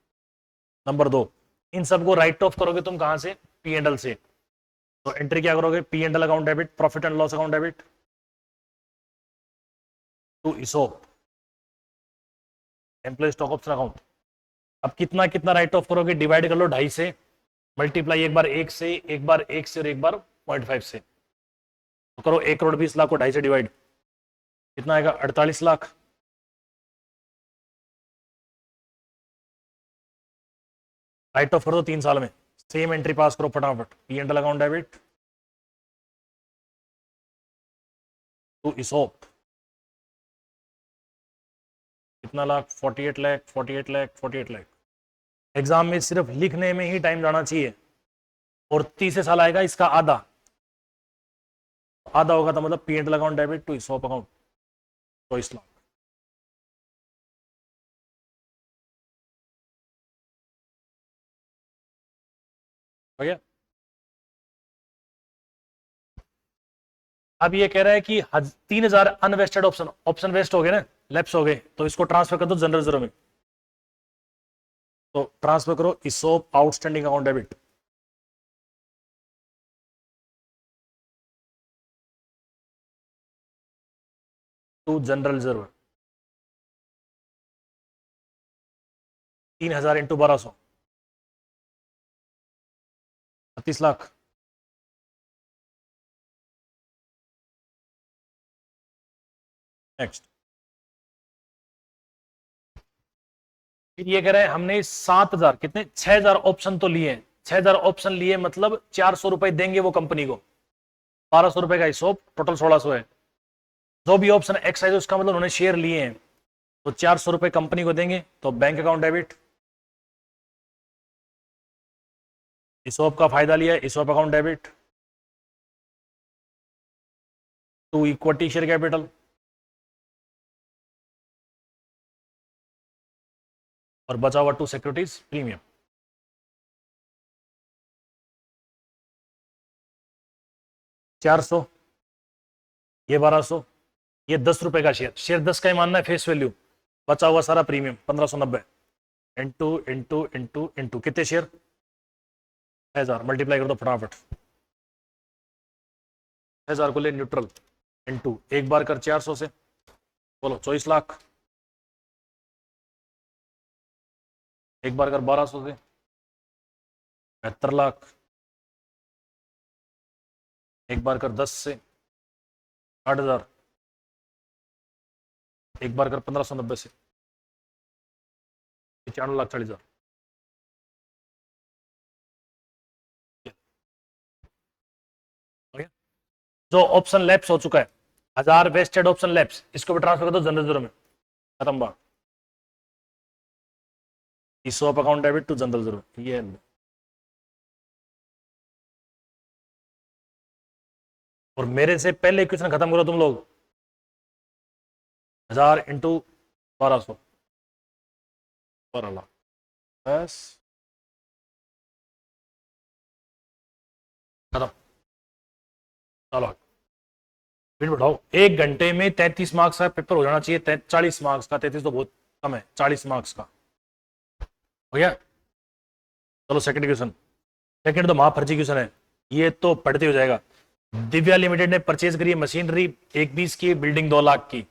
Number 2, इन सबको राइट ऑफ करोगे तुम कहां से, पी एंड एल से। तो एंट्री क्या करोगे, P and L account debit, profit and loss account debit to ESOP, employee stock option account. अब कितना कितना राइट ऑफ करोगे, डिवाइड कर लो 2.5 से, मल्टीप्लाई एक बार 1 से, एक बार 1 से और एक बार 0.5 से। तो करो 1,20,00,000 को 2.5 से डिवाइड, कितना आएगा 48 लाख। राइट ऑफ कर दो 3 साल में, सेम एंट्री पास करो फटाफट, P and L account debit to ESOP, कितना लाख, 48 लाख, 48 लाख, 48 लाख। एग्जाम में सिर्फ लिखने में ही टाइम जाना चाहिए, और 30 साल आएगा इसका आधा, आधा होगा तो मतलब P and L account debit to ESOP account 24 lakh. हो गया। अब ये कह रहा है कि 3,000 अनवेस्टेड ऑप्शन, ऑप्शन वेस्ट हो गए ना, लैप्स हो गए, तो इसको ट्रांसफर कर दो जनरल रिजर्व में। तो ट्रांसफर करो ESOP outstanding account debit, to general reserve, 3,000 into 1200, 32 lakh. Next, फिर ये कह रहे हैं हमने 7,000 कितने 6,000 ऑप्शन तो लिए, 6,000 ऑप्शन लिए मतलब 400 रुपए देंगे वो कंपनी को, 1,200 रुपए का हिसाब, टोटल 1,600 है। जो भी ऑप्शन एक्साइज उसका मतलब उन्होंने शेयर लिए हैं, तो 400 रुपए कंपनी को देंगे, तो बैंक अकाउंट डेबिट, इसोप का फायदा लिया, ESOP account debit to equity share capital, और बचा हुआ टू सिक्योरिटीज प्रीमियम। चार सौ, ये 1,200, ये 10 रुपए का शेयर, शेयर 10 का ही मानना है फेस वैल्यू, बचा हुआ सारा premium 1,590 into into into into कितने शेयर 6,000, मल्टीप्लाई कर दो फटाफट, 6,000 को ले न्यूट्रल, इंटू एक बार कर 400 से, बोलो 24 लाख, एक बार कर 1,200 से 72 लाख, एक बार कर 10 से 8,000, एक बार कर 1,590 से 95,40,000। जो ऑप्शन लैप्स हो चुका है, 1,000 वेस्टेड ऑप्शन लैप्स, इसको भी ट्रांसफर कर दो जनरल रिजर्व में, खत्म बात। ESOP account debit to general reserve, ये और मेरे से पहले क्वेश्चन खत्म करो तुम लोग, 1,000 इंटू 1,200, 12 लाख, बस खत्म। चलो फिर बढ़ाओ, 1 घंटे में 33 मार्क्स का पेपर हो जाना चाहिए, 40 मार्क्स का, 33 तो बहुत कम है, 40 मार्क्स का हो गया। चलो सेकंड क्वेश्चन, सेकंड तो महाफर्जी क्वेश्चन है, ये तो पढ़ते हो जाएगा। दिव्या लिमिटेड ने परचेज करी है मशीनरी 1,20 की, बिल्डिंग 2 लाख की,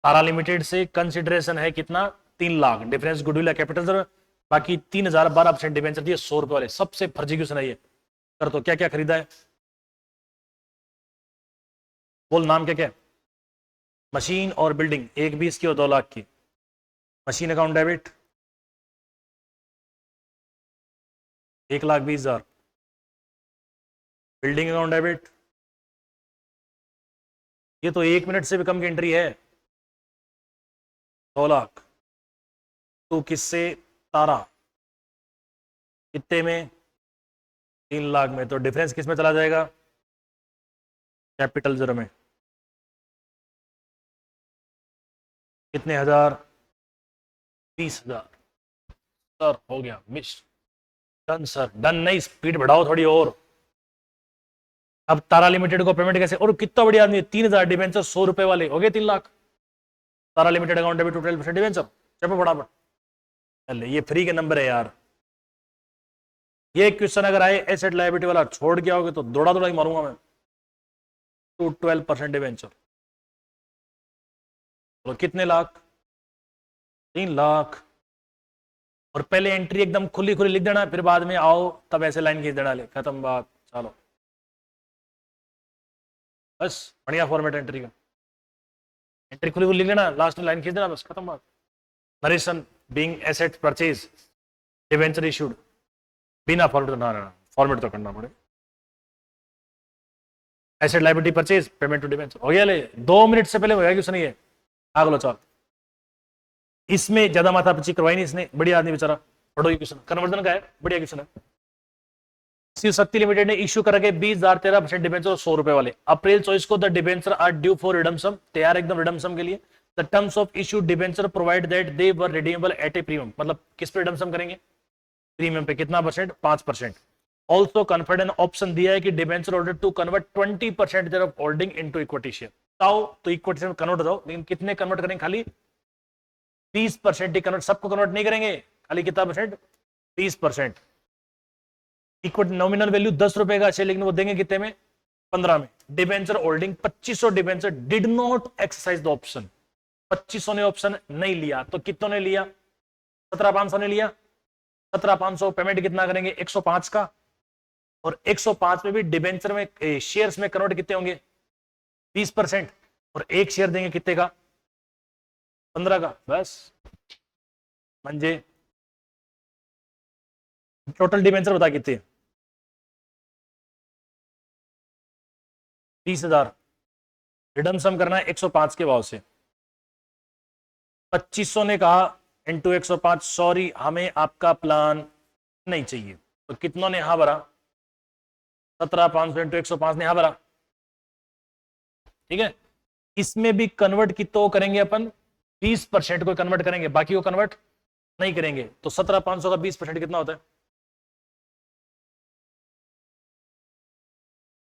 तारा लिमिटेड से कंसिडरेशन है कितना 3 लाख, डिफरेंस गुडविल है कैपिटल, बाकी 3,000 12% डिवेंचर दिए 100 रुपए वाले, सबसे फर्जी क्वेश्चन है ये। कर तो क्या क्या खरीदा है, बोल नाम क्या क्या है, मशीन और बिल्डिंग 1,20 की और 2 लाख की, machine account debit 1,20,000, building account debit, ये तो 1 मिनट से भी कम की एंट्री है, 2 लाख, तो किससे, तारा, कितने में 3 लाख में, तो डिफरेंस किस में चला जाएगा, कैपिटल रिजर्व में, कितने हजार, 20,000। सर हो गया मिस, डन सर, डन नहीं, स्पीड बढ़ाओ थोड़ी और। अब तारा लिमिटेड को पेमेंट कैसे, और कितना बढ़िया आदमी, 3,000 डिवेंचर 100 रुपए वाले हो गए 3 लाख, तारा लिमिटेड अकाउंट डेबिट 12% डिवेंचर, चलो फटाफट, ये फ्री के नंबर है यार। ये क्वेश्चन अगर आए एसेट लायबिलिटी वाला छोड़ गया होगे तो दौड़ा दौड़ा ही मारूंगा मैं। टू 12% डिवेंचर, तो कितने लाख? 3 लाख। और पहले एंट्री एकदम खुली खुली लिख देना, फिर बाद में आओ तब ऐसे लाइन खींच देना, ले खत्म बात। चलो बस बढ़िया फॉर्मेट एंट्री का, एंट्री खुली खुली लिख देना, लास्ट में लाइन खींच देना, बस खत्म बात। Narration being asset purchase debenture issued, बिना फॉर्मेट ना रहना, फॉर्मेट तो करना पड़े। Asset liability purchase payment to debenture हो गया। ले 2 मिनट से पहले हो गया क्वेश्चन ये, आग लो चल। इसमें ज्यादा माथापच्ची करवाई नहीं इसने, बढ़िया आदमी बेचारा। पढ़ो ये क्वेश्चन, कन्वर्जन का है, बढ़िया क्वेश्चन है। शिव शक्ति लिमिटेड ने इश्यू करके 20,000 13% डिबेंचर 100 रुपए वाले। अप्रैल 24 को the debenture are due for redemption, तैयार एकदम रिडम्पशन के लिए। The terms of issue debenture provide that they were redeemable at a premium, मतलब किस पे रिडम्पशन करेंगे? प्रीमियम पे। कितना percent? 5%। Also conferred an option दिया है कि debenture order to convert 20% there of holding into equity share. आओ तो इक्विटी शेयर कन्वर्ट हो जाओ, लेकिन कितने कन्वर्ट करेंगे? खाली 20% ही कन्वर्ट, सबको कन्वर्ट नहीं करेंगे, खाली कितना परसेंट? 20%। इक्विटी नॉमिनल वैल्यू 10 रुपए का है, लेकिन वो देंगे कितने में? 15 में। Debenture holding 2500 debenture did not exercise the option, 2500 ने ऑप्शन नहीं लिया, तो कितनों ने लिया? 17,500 ने लिया। 17,500 पेमेंट कितना करेंगे? 105 का, और 105 में भी डिबेंचर में शेयर्स में कन्वर्ट कितने होंगे? 20%, और एक शेयर देंगे कितने का? 15 का। बस म्हणजे टोटल डिबेंचर बता कितने? 30,000। रिडम्पशन करना है 105 के भाव से। 2500 ने कहा इंटू 105, सॉरी हमें आपका प्लान नहीं चाहिए, तो कितनों ने हाँ भरा? 17,500 इंटू 105 ने हाँ भरा। ठीक है, इसमें भी कन्वर्ट कितो करेंगे अपन? 20% को कन्वर्ट करेंगे, बाकी को कन्वर्ट नहीं करेंगे। तो 17,500 का 20% कितना होता है?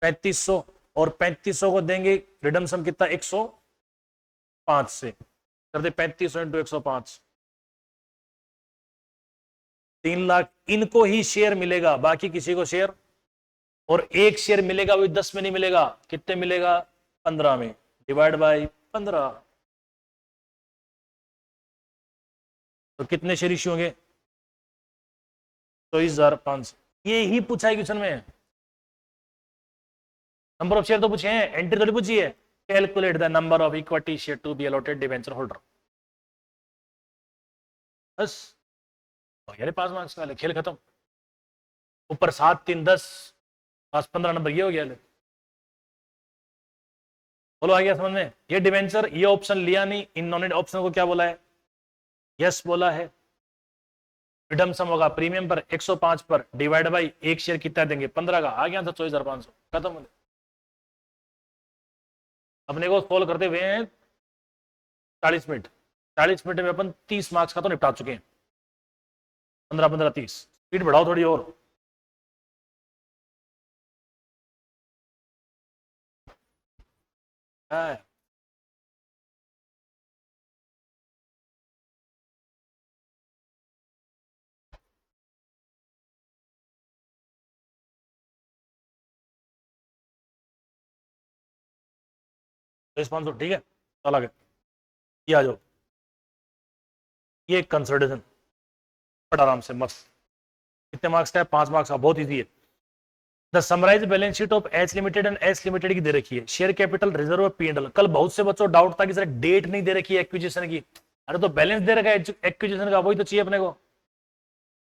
3500, और 3500 को देंगे रिडम्पशन कितना? 105 से कर दे 3500 इंटू 105, 3 लाख। इनको ही शेयर मिलेगा, बाकी किसी को शेयर, और एक शेयर मिलेगा वो 10 में नहीं मिलेगा, कितने मिलेगा? 15 में। डिवाइड बाय 15, तो कितने शेयर इश्यू होंगे? 24,500। ये ही पूछा है क्वेश्चन में, नंबर ऑफ शेयर तो पूछे हैं, एंट्री थोड़ी पूछी है। Calculate the number of equity share to be allotted debenture holder. बस यार 5 मार्क्स का खेल खत्म। ऊपर 7 3 10 पास 15 नंबर ये हो गया। बोलो आ गया समझ में? ये डिवेंचर, ये ऑप्शन लिया नहीं, इन्होंने ऑप्शन को क्या बोला है? यस बोला है। रिडम्पशन होगा प्रीमियम पर 105 पर, डिवाइड बाई एक शेयर कितना देंगे? 15 का। आ गया था 24,500, खत्म। अपने को सोल्व करते हुए हैं 40 मिनट। 40 मिनट में अपन 30 मार्क्स का तो निपटा चुके हैं। 15 15 30, स्पीड बढ़ाओ थोड़ी और। हाँ। रिस्पॉन्स ठीक है, चल आगे। ये आ जाओ, ये कंसल्टेशन पढ़ आराम से मस्त। कितने मार्क्स का है? 5 मार्क्स का, बहुत इजी है। The summarise balance sheet of H limited and H limited की दे रखी है, शेयर कैपिटल रिजर्व P&L। कल बहुत से बच्चों डाउट था कि सर डेट नहीं दे रखी है एक्विजिशन की। अरे तो बैलेंस दे रखा है एक्विजिशन का, वही तो चाहिए अपने को।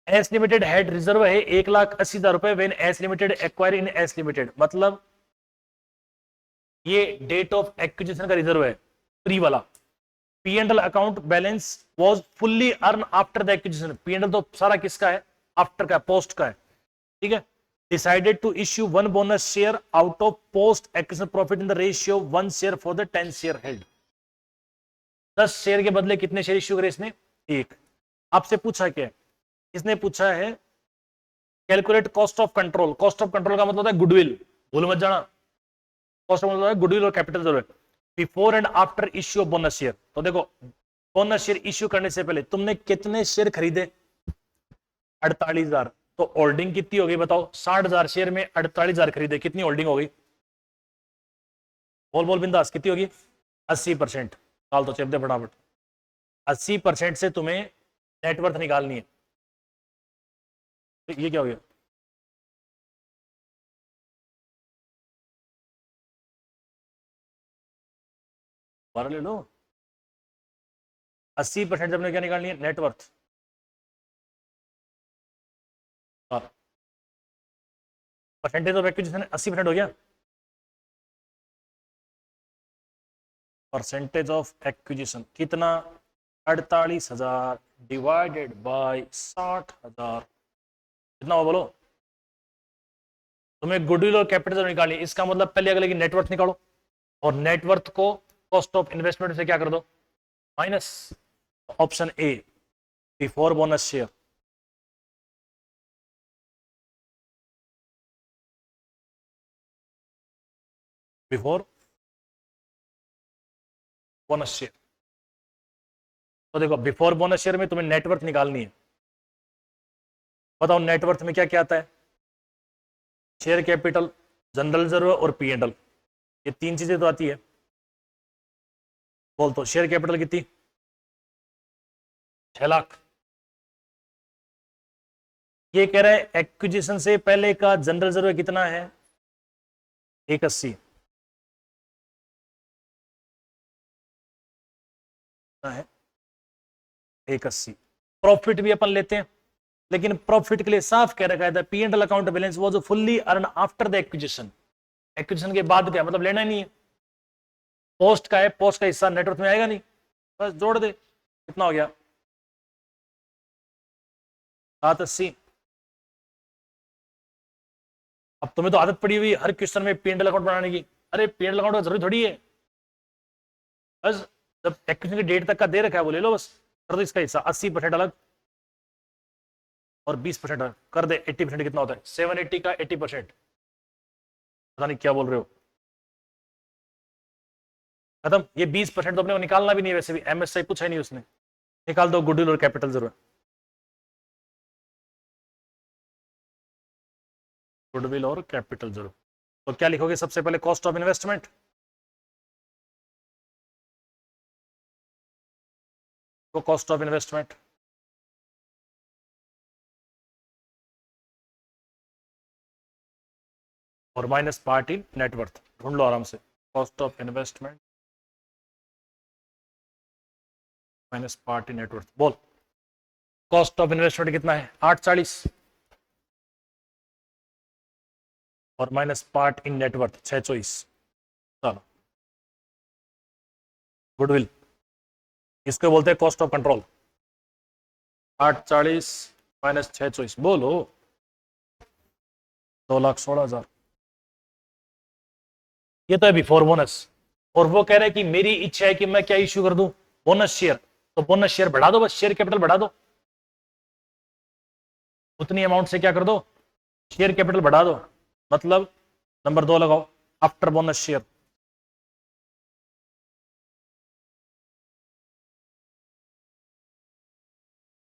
एच लिमिटेड हेड रिजर्व है 1,80,000 रुपए when H limited acquire in H limited, मतलब ये डेट ऑफ एक्विजिशन का रिजर्व है, प्री वाला। P&L account balance was fully earn after the acquisition. P&L तो सारा किसका है? आफ्टर का, पोस्ट का है। ठीक है। Decided to issue 1 bonus share out of post acquisition profit in the ratio 1 share for the 10 share held. 10 share के बदले कितने शेयर इश्यू करे इसने? 1। आपसे पूछा क्या है? इसने पूछा है calculate cost of control. Cost of control का मतलब होता है गुडविल, भूल मत जाना। कॉस्ट ऑफ मतलब है गुडविल और कैपिटल जरूरत before and after issue of bonus share. तो देखो बोनस शेयर इश्यू करने से पहले तुमने कितने शेयर खरीदे? 48,000। तो होल्डिंग कितनी होगी बताओ? 60,000 शेयर में 48,000 खरीदे, कितनी होल्डिंग होगी? बोल बोल बिंदास, कितनी होगी? 80%। डाल तो चेप दे फटाफट। 80% से तुम्हें नेटवर्थ निकालनी है। तो ये क्या हो गया? बारह ले लो। 80% से अपने क्या निकालनी है? नेटवर्थ। परसेंटेज ऑफ एक्विजिशन 80% हो गया। परसेंटेज ऑफ एक्विजिशन कितना? 48,000 डिवाइडेड बाय 60,000, कितना हुआ बोलो? तुम्हें गुडविल और कैपिटल निकालनी, इसका मतलब पहले अगले की नेटवर्थ निकालो, और नेटवर्थ को कॉस्ट ऑफ इन्वेस्टमेंट से क्या कर दो? Minus. Option A, before bonus share. Before bonus share. तो देखो, बिफोर बोनस शेयर में तुम्हें नेटवर्थ निकालनी है। बताओ नेटवर्थ में क्या क्या आता है? शेयर कैपिटल, जनरल रिजर्व और पी&एल, ये तीन चीजें तो आती है। बोल तो शेयर कैपिटल कितनी? 6 लाख। ये कह रहा है एक्विजिशन से पहले का जनरल रिजर्व कितना है? 180 है। 180। प्रॉफिट भी अपन लेते हैं, लेकिन प्रॉफिट के लिए साफ कह रखा है P and L account balance was fully earn after the acquisition. Acquisition के बाद क्या मतलब लेना ही नहीं है। पोस्ट का है, पोस्ट का हिस्सा नेटवर्थ में आएगा नहीं, बस जोड़ दे। कितना हो गया? 780। अब तुम्हें तो आदत पड़ी हुई हर क्वेश्चन में पी एंड एल अकाउंट बनाने की। अरे पी एंड एल अकाउंट जरूरी थोड़ी है, बस जब एक्विजिशन की डेट तक का दे रखा है वो ले लो बस। कर दो इसका हिस्सा 80% अलग और 20% अलग कर दे। 80% कितना होता है? 780 का 80%, पता नहीं क्या बोल रहे हो। खत्म। ये 20% तो अपने को निकालना भी नहीं है, वैसे भी एमएसआई पूछा ही नहीं उसने। निकाल दो गुडविल और कैपिटल जरूर। गुडविल और कैपिटल जरूर। तो क्या लिखोगे सबसे पहले? कॉस्ट ऑफ इन्वेस्टमेंट, तो कॉस्ट ऑफ इन्वेस्टमेंट और माइनस पार्ट इन नेटवर्थ। ढूंढ लो आराम से। Cost of investment minus part in net worth. बोल कॉस्ट ऑफ इन्वेस्टमेंट कितना है? 840 और माइनस पार्ट इन नेटवर्थ 624। चलो गुडविल, इसको बोलते हैं कॉस्ट ऑफ कंट्रोल। 840 माइनस 624, बोलो। 2,16,000। ये तो है बिफोर बोनस। और वो कह रहे हैं कि मेरी इच्छा है कि मैं क्या इश्यू कर दूं? Bonus share. तो बोनस शेयर बढ़ा दो, बस शेयर कैपिटल बढ़ा दो। उतनी अमाउंट से क्या कर दो? शेयर कैपिटल बढ़ा दो। मतलब नंबर 2 लगाओ, after bonus share.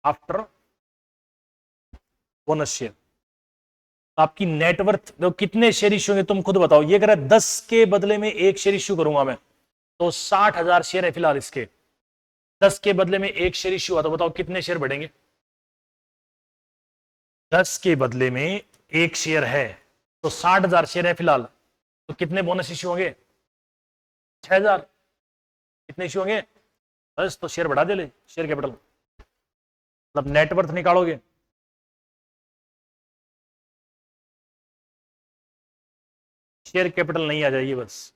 After bonus share आपकी नेटवर्थ तो कितने शेयर इश्यू होंगे तुम खुद बताओ। ये कह रहा है 10 के बदले में एक शेयर इश्यू करूंगा मैं, तो 60,000 शेयर है फिलहाल इसके। 10 के बदले में एक शेयर इश्यू हुआ तो बताओ कितने शेयर बढ़ेंगे? 10 के बदले में एक शेयर है तो 60,000 शेयर है फिलहाल, तो कितने बोनस इश्यू होंगे? 6,000। कितने इश्यू होंगे? बस तो शेयर बढ़ा दे ले, शेयर कैपिटल। मतलब नेटवर्थ निकालोगे, शेयर कैपिटल नहीं आ जाएगी बस।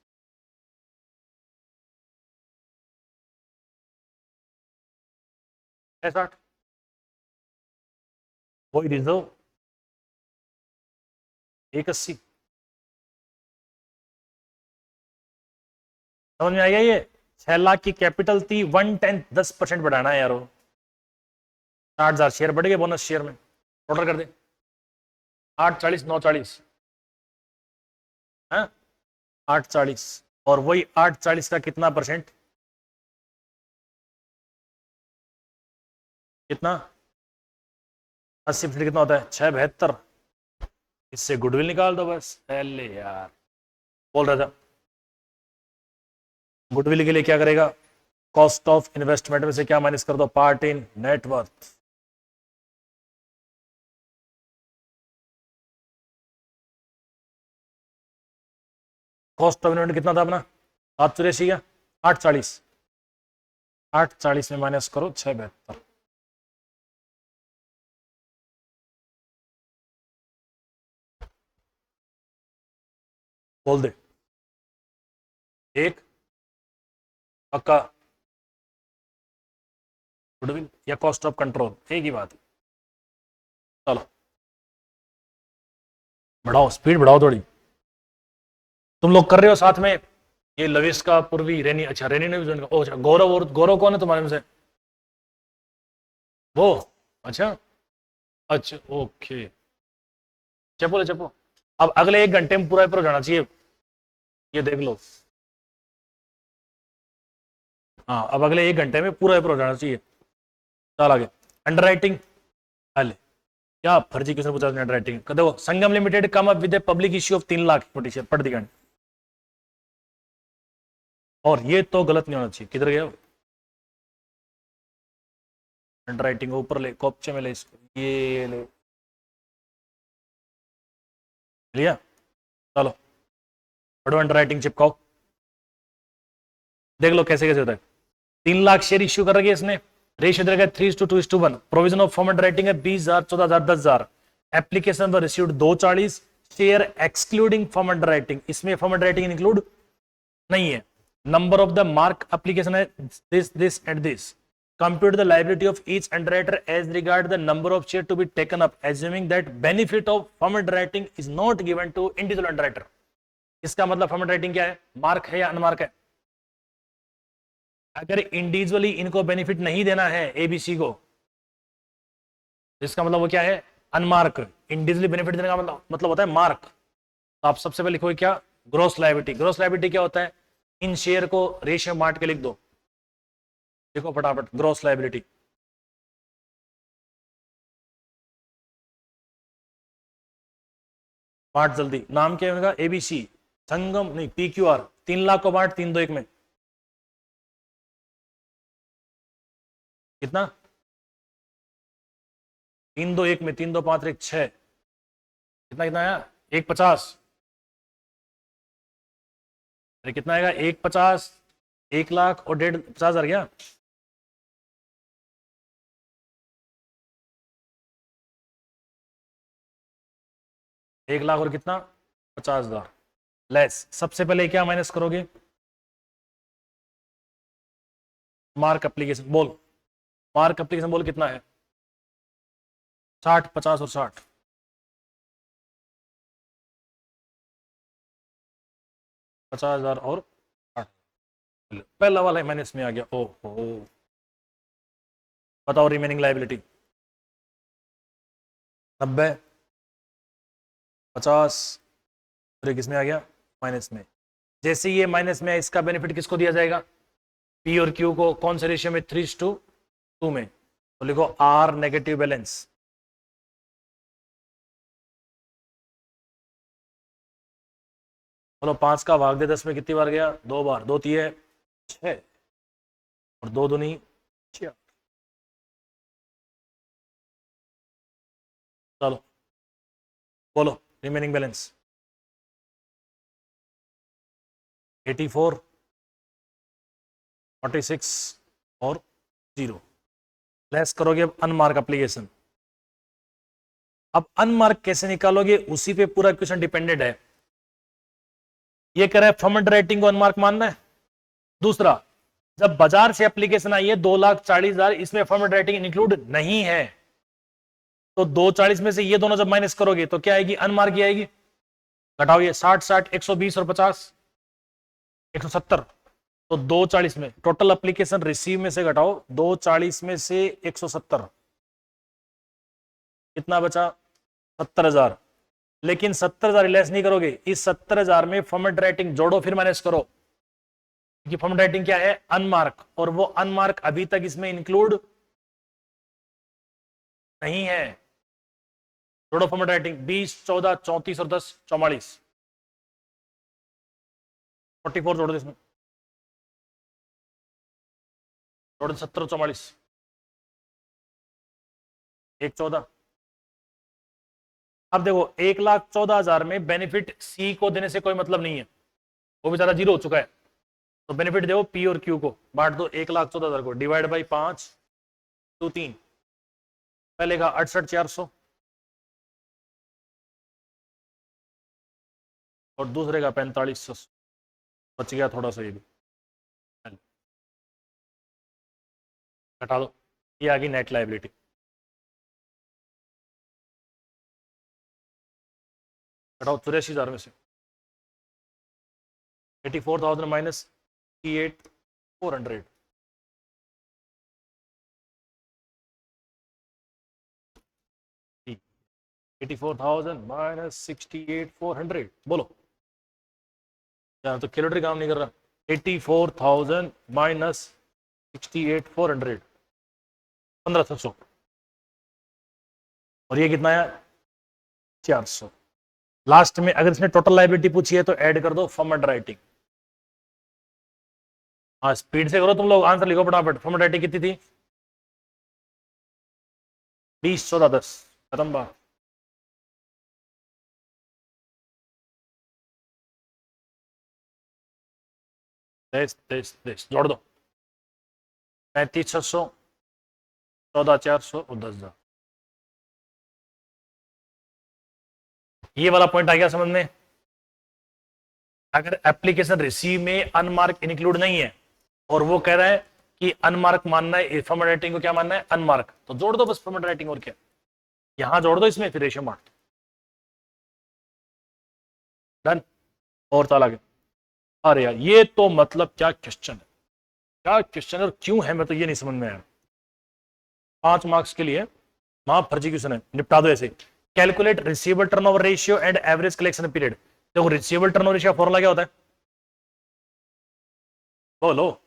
ऐसा कोई रिजर्व 180। समझ में आ गया? ये 6 लाख की कैपिटल थी, 1/10 10% बढ़ाना है यारो। 60,000 शेयर बढ़ गए बोनस शेयर में। ऑर्डर कर दे 840 940 है 840, और वही 840 का कितना परसेंट? कितना? 80% कितना होता है 672, इससे गुडविल निकाल दो बस। अरे यार बोल रहा था गुडविल के लिए क्या करेगा, कॉस्ट ऑफ इन्वेस्टमेंट में से क्या माइनस कर दो, part in net worth. Cost of investment कितना था अपना 784 का 840, 840 में माइनस करो 672। बोल दे एक पक्का गुडविल या कॉस्ट ऑफ कंट्रोल, एक ही बात है। चलो बढ़ाओ, स्पीड बढ़ाओ थोड़ी। तुम लोग कर रहे हो साथ में, ये लविश का पूर्वी रेनी, अच्छा रेनी ने भी ज्वाइन किया। अच्छा गौरव, और गौरव कौन है तुम्हारे में से, वो अच्छा अच्छा ओके, चपो ले चपो। अब अगले 1 घंटे में पूरा हो जाना चाहिए, ये देख लो। हाँ अब अगले 1 घंटे में पूरा हो जाना चाहिए। चल आगे, अंडर राइटिंग। अले क्या फर्जी क्वेश्चन पूछा अंडर राइटिंग। देखो Sangam limited come up with a public issue of 3 lakh पढ़ दी। और ये तो गलत नहीं होना चाहिए, किधर गया अंडर राइटिंग, ऊपर ले कॉपचे में ले इसको, ये ले लिया। चलो पढ़ो, अंडर राइटिंग चिपकाओ, देख लो कैसे कैसे होता है। 3 लाख शेयर इश्यू कर रखी है इसने, रेशियो रहेगा 3:2:1। Provision of firm underwriting है 20,000, 14,000, 10,000। एप्लीकेशन पर received 240 share excluding firm underwriting, इसमें फॉर्म अंडर राइटिंग इंक्लूड नहीं है। Number of the mark application है this and this. Compute the liability of each underwriter as regard the number of shares to be taken up, assuming that benefit of firm underwriting is not given to individual underwriter। इसका मतलब firm underwriting क्या है, mark है या unmark है। अगर individually इनको benefit नहीं देना है एबीसी को, इसका मतलब वो क्या है, अनमार्क। इंडिविजुअली बेनिफिट देने का मतलब होता है मार्क। तो आप सबसे पहले लिखोगे क्या, ग्रॉस लायबिलिटी। ग्रॉस लायबिलिटी क्या होता है, इन शेयर को रेशियो बांट के लिख दो। देखो फटाफट ग्रॉस लायबिलिटी, बांट जल्दी। नाम क्या है उनका, एबीसी, संगम नहीं पीक्यूआर। 3 लाख को बांट 321 में, कितना 321 में, 325 कितना कितना आया 150। अरे कितना आएगा 150, 1 लाख और 50,000 क्या, एक लाख और कितना 50,000 लेस। सबसे पहले क्या माइनस करोगे, मार्क एप्लीकेशन बोल, मार्क एप्लीकेशन बोल कितना है 60, 50 और 60, 50,000 और 60। पहला वाला माइनस में आ गया। ओहो बताओ रिमेनिंग लाइबिलिटी 90, 50, फिर किसमें आ गया माइनस में। जैसे ये माइनस में है, इसका बेनिफिट किसको दिया जाएगा, पी और क्यू को। कौन से रेशियो में, 3:2 में। तो लिखो आर नेगेटिव बैलेंस। चलो 5 का भाग दे 10 में कितनी बार गया, 2 बार, 2 3 6 और 2 दूनी 6। चलो बोलो रिमेनिंग बैलेंस 84, 46 और 0। लेस करोगे अब अनमार्क एप्लीकेशन। अब अनमार्क कैसे निकालोगे, उसी पे पूरा क्वेश्चन डिपेंडेंट है। ये कह रहा है फर्म अंडरराइटिंग को अनमार्क मानना है। दूसरा, जब बाजार से एप्लीकेशन आई है 2,40,000, इसमें फर्म अंडरराइटिंग इंक्लूड नहीं है। तो 240 में से ये दोनों जब माइनस करोगे तो क्या आएगी, अनमार्क की आएगी। घटाओ ये 60, 60, 120 और 50, 170। तो 240 में टोटल एप्लीकेशन रिसीव में से घटाओ 240 में से 170, कितना बचा 70,000। लेकिन 70,000 लेस नहीं करोगे, इस 70,000 में फर्म अंडरराइटिंग जोड़ो फिर माइनस करो, क्योंकि फर्म अंडरराइटिंग क्या है, अनमार्क। और वो अनमार्क अभी तक इसमें इंक्लूड नहीं है। जोड़ो फॉर्मेट राइटिंग 20, 14, 34 और 10 44, 44 जोड़ दो इसमें, जोड़ दो 70, 44, 114। अब देखो 1,14,000 में बेनिफिट सी को देने से कोई मतलब नहीं है, वो बेचारा जीरो हो चुका है, तो बेनिफिट दो पी और क्यू को, बांट दो 1,14,000 को, डिवाइड बाई 5 2 3, पहले का 68,400 और दूसरे का 4500, बच गया थोड़ा सा ये भी, घटा दो, ये आ गई नेट लाइबिलिटी। घटाओ 84,000 में से 84,000 माइनस 68,400, -68,400 बोलो, यहाँ तो कैलकुलेटर काम नहीं कर रहा। 84,000 माइनस 68,400, 1500, और ये कितना है 400। लास्ट में अगर इसने टोटल लाइबिलिटी पूछी है तो ऐड कर दो फॉर्मेट राइटिंग। हाँ स्पीड से करो तुम लोग, आंसर लिखो फटाफट। फॉर्मेट राइटिंग कितनी थी? 20, 14, 10, खत्म बात। देश जोड़ दो 35,600, 14,400 और 10,000। ये वाला पॉइंट आ गया समझ में? अगर एप्लीकेशन रिसीव में अनमार्क इंक्लूड नहीं है और वो कह रहा है कि अनमार्क मानना है, फॉर्मेट राइटिंग को क्या मानना है? अनमार्क, तो जोड़ दो बस फॉर्मेट राइटिंग, और क्या, यहां जोड़ दो इसमें, फिर रेशियो मार्क, डन। और चाल आगे। अरे यार ये तो मतलब क्या क्वेश्चन है, क्या क्वेश्चन है और क्यों है, मैं तो ये नहीं समझ में आया। 5 मार्क्स के लिए वहां फर्जी क्वेश्चन है, निपटा दो ऐसे। Calculate receivable turnover ratio and average collection period. देखो रिसीवेबल टर्नओवर रेशियो का फॉर्मूला क्या होता है? बोलो।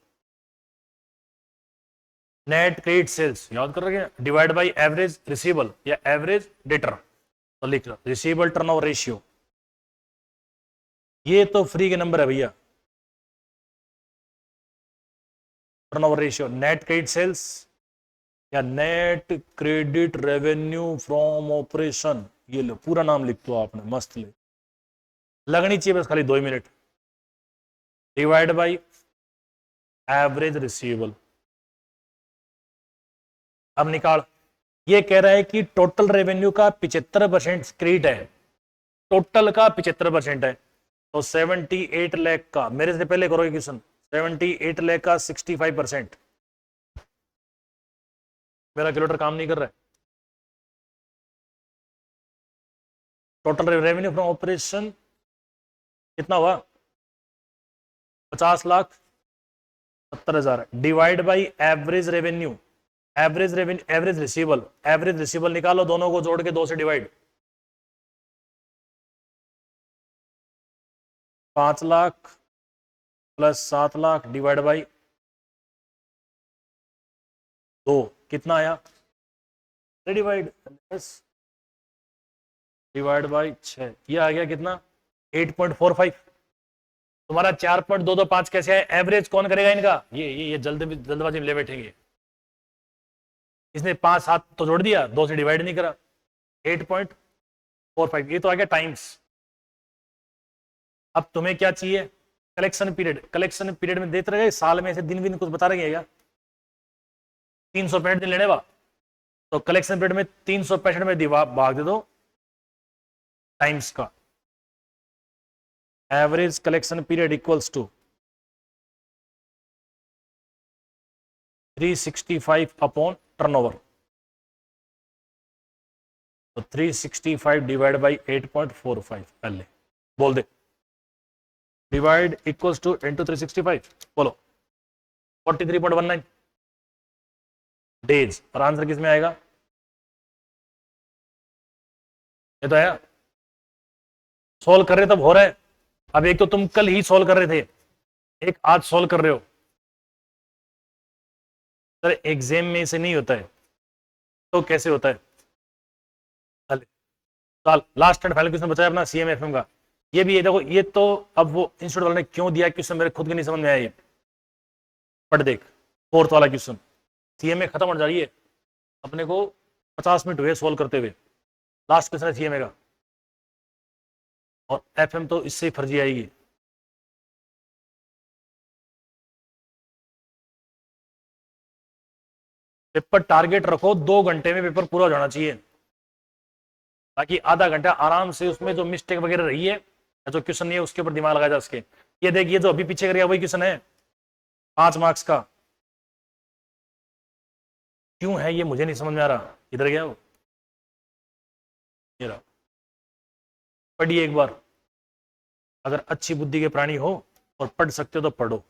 नेट क्रेडिट सेल्स याद कर रहे हैं, डिवाइड बाय एवरेज रिसीवेबल या एवरेज डेटर, तो लिख लो रिसीवेबल टर्नओवर रेशियो। ये तो फ्री के नंबर है भैया। Turnover ratio, net credit sales या net credit revenue from operation, ये लो पूरा नाम लिख दो आपने, मस्त ले, लगनी चाहिए बस खाली 2 minute. Divide by average receivable. अब निकाल, ये कह रहा है कि टोटल रेवेन्यू का 75% क्रेडिट है, टोटल का 75% है, तो 78 लाख का, मेरे से पहले करो क्वेश्चन, 78 लाख का 65%। मेरा कैलकुलेटर काम नहीं कर रहा है। टोटल रेवेन्यू फ्रॉम ऑपरेशन कितना हुआ? 50,70,000 divide by average revenue, average revenue, average receivable, average receivable निकालो, दोनों को जोड़ के 2 से divide, 5 lakh plus 7 lakh divide by 2, कितना आया? डिवाइड डिवाइड बाई 6, ये आ गया कितना? 8.45। तुम्हारा 4.225 कैसे है? एवरेज कौन करेगा इनका? ये जल्दबाजी में ले बैठेंगे। इसने 5 7 तो जोड़ दिया, 2 से डिवाइड नहीं करा, 8.45, ये तो आ गया टाइम्स। अब तुम्हें क्या चाहिए? Collection period. कलेक्शन पीरियड में देते रहे, साल में ऐसे दिन भी कुछ बता रहे क्या? 365 दिन लेने बा, तो कलेक्शन पीरियड में 365 में भाग दे दो टाइम्स का, average collection period equals to 365 upon turnover, तो 365 डिवाइड बाई 8.45, पहले बोल दे, डिवाइड इक्वल्स टू इंटू 365, बोलो 43.19 डेज, और आंसर किस में आएगा? ये तो है, सोल्व कर रहे तब हो रहा है। अब एक तो तुम कल ही सोल्व कर रहे थे, एक आज सोल्व कर रहे हो। सर एग्जाम में से नहीं होता है तो कैसे होता है? साल लास्ट एंड फाइनल क्वेश्चन बताया अपना CMFM का। ये भी, ये देखो, ये तो अब वो इंस्टीट्यूट वाले ने क्यों दिया क्वेश्चन, मेरे खुद के नहीं समझ में आया। ये पढ़ देख, फोर्थ वाला क्वेश्चन, CMA खत्म हो जा रही है, अपने को 50 मिनट हुए सोल्व करते हुए, लास्ट क्वेश्चन है CMA का, और FM तो इससे ही फर्जी आएगी। पेपर टारगेट रखो 2 घंटे में पेपर पूरा हो जाना चाहिए, ताकि आधा घंटा आराम से उसमें जो मिस्टेक वगैरह रही है या जो क्वेश्चन नहीं है उसके ऊपर दिमाग लगाया जा सके। ये देखिए जो अभी पीछे कर गया वही क्वेश्चन है 5 मार्क्स का, क्यों है ये मुझे नहीं समझ में आ रहा। इधर गया वो, ये रहा, पढ़िए एक बार, अगर अच्छी बुद्धि के प्राणी हो और पढ़ सकते हो तो पढ़ो।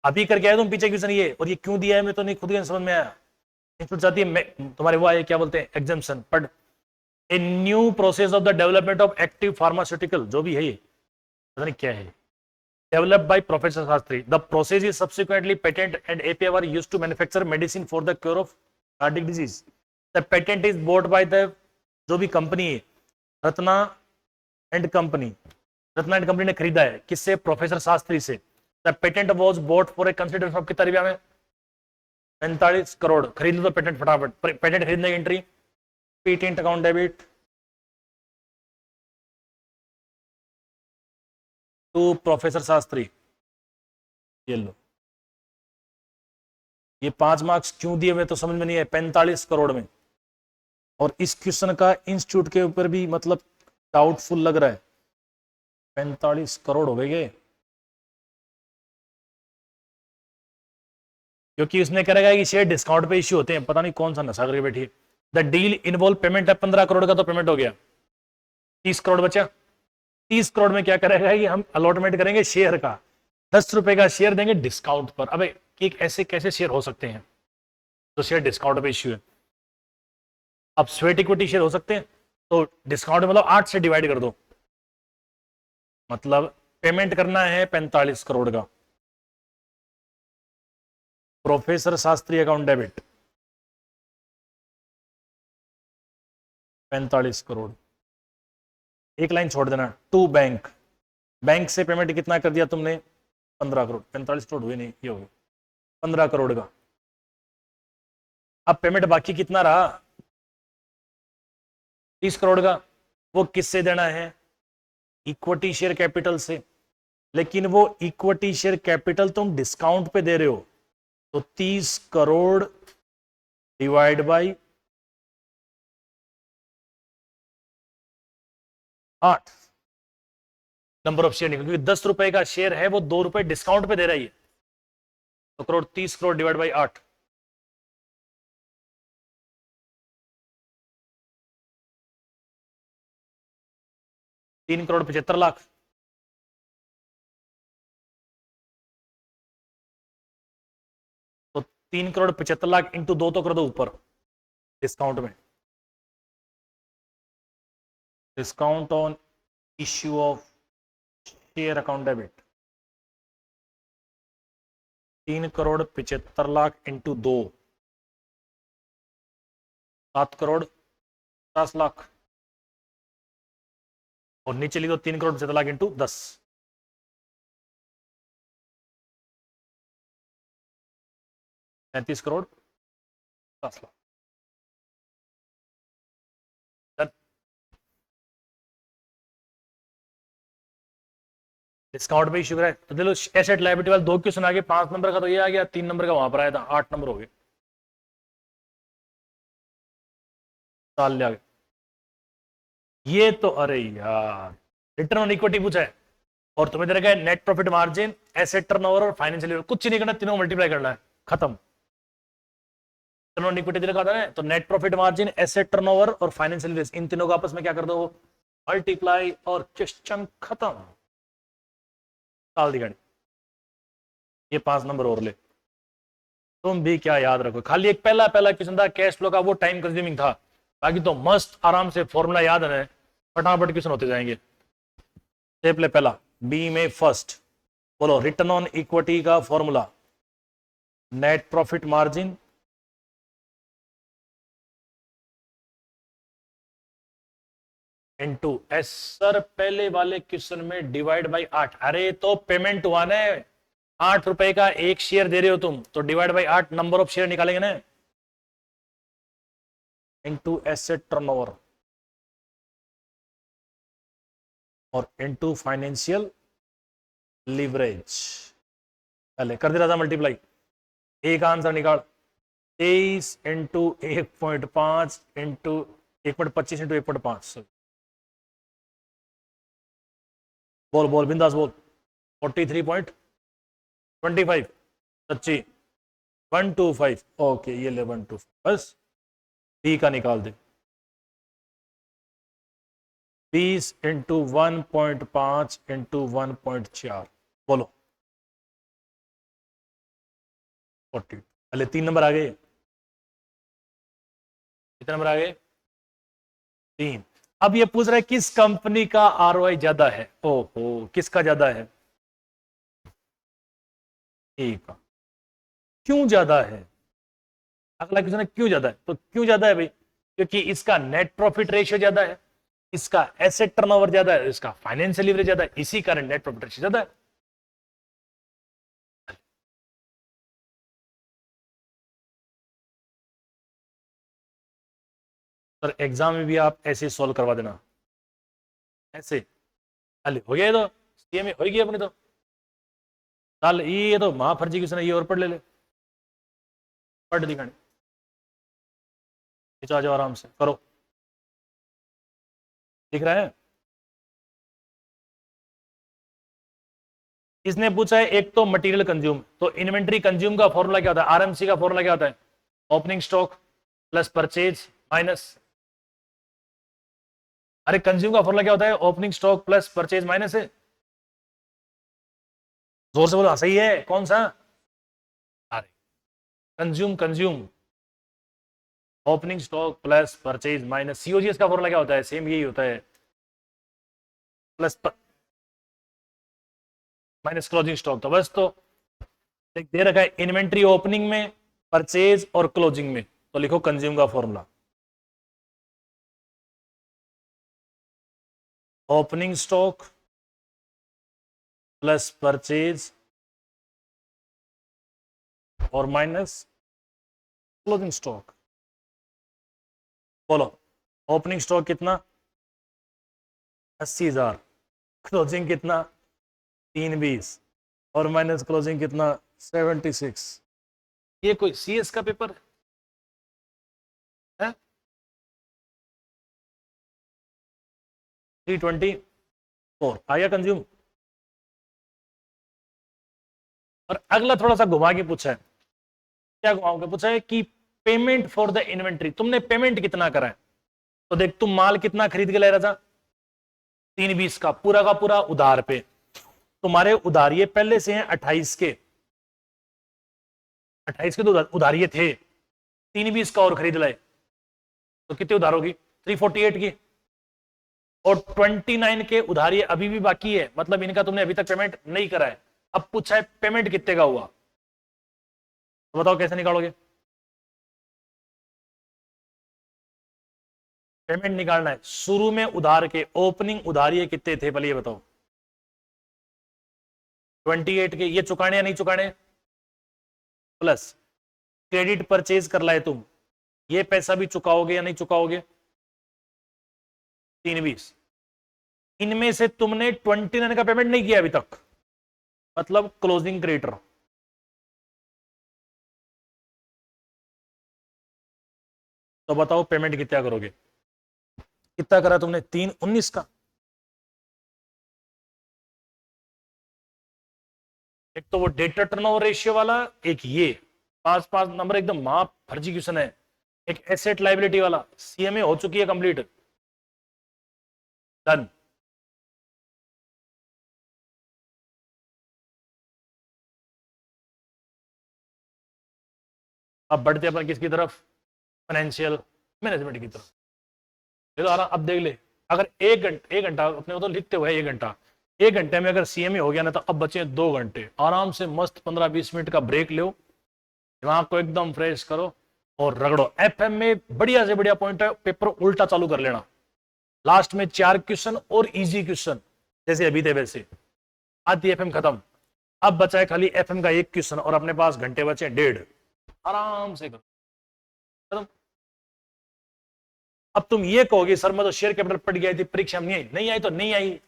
अभी करके आए तुम पीछे क्वेश्चन ये, और ये क्यों दिया है मैं तो नहीं, खुद ही नहीं समझ में आया। इंस्टीट्यूट चाहती है तुम्हारे वो आए क्या बोलते हैं एग्जाम्शन, पढ़। A new process of the development of active pharmaceutical, जो भी है ये पता नहीं क्या है, developed by Professor Sastry. The process is subsequently patented and API were used to manufacture medicine for the cure of cardiac disease. The patent is bought by the जो भी कंपनी है, Ratna and company, Ratna and company ने खरीदा है किससे, professor Shastri से। The patent was boat for a consideration of कितना रुपया में, 45 करोड़। खरीद लो तो पेटेंट फटाफट, पेटेंट खरीदने की entry, patent account debit to professor Shastri, ये लो। ये 5 मार्क्स क्यों दिए मैं तो समझ में नहीं है, 45 करोड़ में, और इस क्वेश्चन का इंस्टीट्यूट के ऊपर भी मतलब डाउटफुल लग रहा है। 45 करोड़ हो गए, क्योंकि उसने करेगा कि शेयर डिस्काउंट पे इश्यू होते हैं, पता नहीं कौन सा नशा करके बैठी है। द डील इन्वॉल्व पेमेंट है 15 करोड़ का, तो पेमेंट हो गया, 30 करोड़ बचा। 30 करोड़ में क्या करेगा कि हम अलॉटमेंट करेंगे शेयर का, 10 रुपए का शेयर देंगे डिस्काउंट पर। अबे एक ऐसे कैसे शेयर हो सकते हैं तो शेयर डिस्काउंट पे इश्यू है। अब स्वेट इक्विटी शेयर हो सकते हैं, तो डिस्काउंट मतलब 8 से डिवाइड कर दो, मतलब पेमेंट करना है 45 करोड़ का। Professor Shastri account debit 45 crore, एक लाइन छोड़ देना, टू बैंक, बैंक से पेमेंट कितना कर दिया तुमने, 15 करोड़, 45 करोड़ हुए नहीं, ये हो गए 15 करोड़ का। अब पेमेंट बाकी कितना रहा, 30 करोड़ का, वो किससे देना है, इक्विटी शेयर कैपिटल से। लेकिन वो इक्विटी शेयर कैपिटल तुम डिस्काउंट पे दे रहे हो, तो 30 crore divide by 8 number of share निकल, क्योंकि 10 रुपए का शेयर है, वो 2 रुपए डिस्काउंट पे दे रही है, तो करोड़ 30 करोड़ डिवाइड बाई 8, तीन करोड़ 75 लाख। तो 3 करोड़ 75 लाख इंटू 2 तो कर दो ऊपर डिस्काउंट में, discount on issue of share account debit, 3 crore 75 lakh into 2, 7 crore 50 lakh, और नीचे लिखो 3 करोड़ 75 लाख इंटू 10, 35 करोड़ 50 लाख। डिस्काउंट पे इश्यू कराए तो चलो एसेट लायबिलिटी वाले 2 क्वेश्चन आ गए, 5 नंबर का तो ये आ गया, 3 नंबर का वहां पर आया था, 8 नंबर हो गए, साल ले आ गए। ये तो अरे यार रिटर्न ऑन इक्विटी पूछा है, और तुम्हें दे रखा है net profit margin, asset turnover और फाइनेंशियल, कुछ नहीं करना, तीनों मल्टीप्लाई करना है, खत्म। रिटर्न ऑन इक्विटी दे रखा था ना, तो net profit margin, asset turnover और फाइनेंशियल, इन तीनों को आपस में क्या कर दो, मल्टीप्लाई, और क्वेश्चन खत्म, साल दी गाड़ी। ये 5 नंबर और ले, तुम भी क्या याद रखो, खाली एक पहला पहला क्वेश्चन था कैश फ्लो का, वो टाइम कंज्यूमिंग था, बाकी तो मस्त आराम से फॉर्मूला याद है, फटाफट क्वेश्चन होते जाएंगे। स्टेप ले पहला, बी में फर्स्ट, बोलो रिटर्न ऑन इक्विटी का formula, net profit margin into S. Sir पहले वाले क्वेश्चन में डिवाइड बाई 8, अरे तो पेमेंट हुआ ना, 8 रुपए का एक शेयर दे रहे हो तुम, तो divide by 8 number of share निकालेंगे ना, इंटू एसेट टर्नओवर और इंटू फाइनेंशियल लीवरेज। पहले कर दे रहा था मल्टीप्लाई, एक आंसर निकाल, 23 इंटू 1.5 इंटू 1.25 इंटू 1.5। बोल बोल बिंदास बोल। 43.25 सच्ची 125। ओके ये ले 125, बस बी का निकाल दे। 20 इंटू 1.5 इंटू 1.4, बोलो 40। पहले 3 नंबर आ गए, कितने नंबर आ गए? 3। अब ये पूछ रहा है किस कंपनी का आरओआई ज्यादा है। ओहो, किसका ज्यादा है? ए का। क्यों ज्यादा है? अगला क्वेश्चन है क्यों ज्यादा है, तो क्यों ज्यादा है भाई? क्योंकि इसका नेट प्रॉफिट रेशियो ज्यादा है, इसका एसेट टर्नओवर ज्यादा है, इसका फाइनेंशियल लीवरेज ज्यादा है, इसी कारण नेट प्रॉफिट रेशियो ज्यादा है। सर एग्जाम में भी आप ऐसे सॉल्व करवा देना, ऐसे। अरे हो गया, ये तो सीएमए हो गई अपनी तो। चल ये तो महाफर्जी क्वेश्चन है, ये और पढ़ ले, पढ़ दिखाने। आ जाओ आराम से करो, दिख रहा है? इसने पूछा है एक तो मटेरियल कंज्यूम, तो इन्वेंट्री कंज्यूम का फॉर्मूला क्या होता है? आरएमसी का फॉर्मूला क्या होता है? Opening stock plus purchase minus, अरे कंज्यूम का फॉर्मूला क्या होता है? Opening stock plus purchase minus है। जोर से बोलो। सही है, कौन सा? अरे consume, consume opening stock plus purchase minus. COGS का फॉर्मूला क्या होता है? सेम यही होता है, प्लस माइनस क्लोजिंग स्टॉक। तो बस, तो दे रखा है इन्वेंट्री ओपनिंग में, परचेज और क्लोजिंग में, तो लिखो कंज्यूम का formula. Opening stock plus purchase और माइनस क्लोजिंग स्टॉक। बोलो ओपनिंग स्टॉक कितना? 80,000। क्लोजिंग कितना? 320 और माइनस क्लोजिंग कितना? 76। ये कोई सीएस का पेपर है? 324 आया कंज्यूम। और अगला थोड़ा सा घुमा के पूछा है, क्या घुमा के पूछा है कि पेमेंट फॉर द इन्वेंट्री, तुमने पेमेंट कितना करा है? तो देख तुम माल कितना खरीद के ले रहा था? 320 का पूरा उधार पे। तुम्हारे उधारिये पहले से हैं 28 के, 28 के तो उधारिये थे, 320 का और खरीद लाए, तो कितने उधार होगी? 348 की। और 29 के उधारिये अभी भी बाकी है, मतलब इनका तुमने अभी तक पेमेंट नहीं करा है। अब पूछा है पेमेंट कितने का हुआ, तो बताओ कैसे निकालोगे? पेमेंट निकालना है शुरू में उधार के, ओपनिंग उधारिये कितने थे पहले ये बताओ? 28 के, ये चुकाने या नहीं चुकाने? प्लस क्रेडिट परचेज कर लाए तुम, ये पैसा भी चुकाओगे या नहीं चुकाओगे? 320। इनमें से तुमने 29 का पेमेंट नहीं किया अभी तक, मतलब क्लोजिंग क्रेडिटर। तो बताओ पेमेंट कितना करोगे? कितना करा तुमने? 319 का। एक तो वो डेटर टर्नओवर रेशियो वाला, एक ये 5 नंबर एकदम माप फर्जी क्वेश्चन है। एक एसेट लाइबिलिटी वाला, सीएमए हो चुकी है कंप्लीट, डन। अब बढ़ते अपन किसकी तरफ? फाइनेंशियल मैनेजमेंट की तरफ। ये तो आ रहा, अब देख ले, अगर एक घंटा अपने को तो लिखते हुए 1 घंटा, 1 घंटे में अगर सीएमए हो गया ना, तो अब बचे 2 घंटे। आराम से मस्त 15-20 मिनट का ब्रेक लो, दिमाग को एकदम फ्रेश करो और रगड़ो। एफएम में बढ़िया से बढ़िया पॉइंट है, पेपर उल्टा चालू कर लेना। लास्ट में 4 क्वेश्चन और इजी क्वेश्चन जैसे अभी थे वैसे। आधी एफएम खत्म, अब बचा है खाली एफएम का एक क्वेश्चन और अपने पास घंटे बचे 1.5, आराम से करो खत्म। अब तुम ये कहोगे सर मैं तो शेयर कैपिटल पढ़ गई थी, परीक्षा में नहीं आई तो नहीं आई,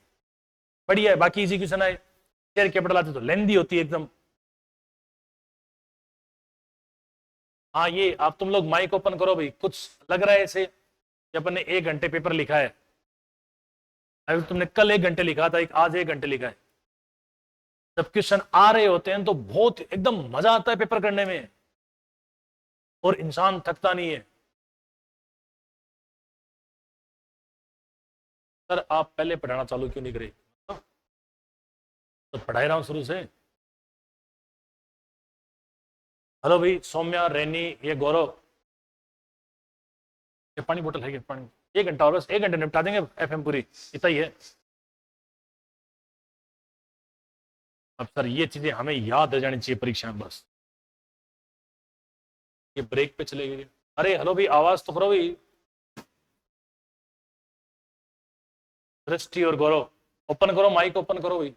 बढ़िया है, बाकी इजी क्वेश्चन आए। शेयर कैपिटल आती तो लेंदी होती है एकदम। हाँ ये आप तुम लोग माइक ओपन करो भाई, कुछ लग रहा है ऐसे कि अपन ने 1 घंटे पेपर लिखा है, अगर तुमने कल 1 घंटे लिखा था, एक आज 1 घंटे लिखा है। जब क्वेश्चन आ रहे होते हैं तो बहुत एकदम मजा आता है पेपर करने में और इंसान थकता नहीं है। सर आप पहले पढ़ाना चालू क्यों नहीं करे? तो पढ़ाई रहा हूं शुरू से। हेलो भाई, सौम्या, रैनी, ये गौरव, ये पानी बोतल है क्या? पानी 1 घंटा और बस, 1 घंटे निपटा देंगे एफएम पूरी, इतना ही है। अब सर ये चीजें हमें याद रह जानी चाहिए परीक्षा में बस। ये ब्रेक पे चले गए। अरे हेलो भाई, आवाज तो करो भाई। दृष्टि और गौरव ओपन करो, माइक ओपन करो भाई।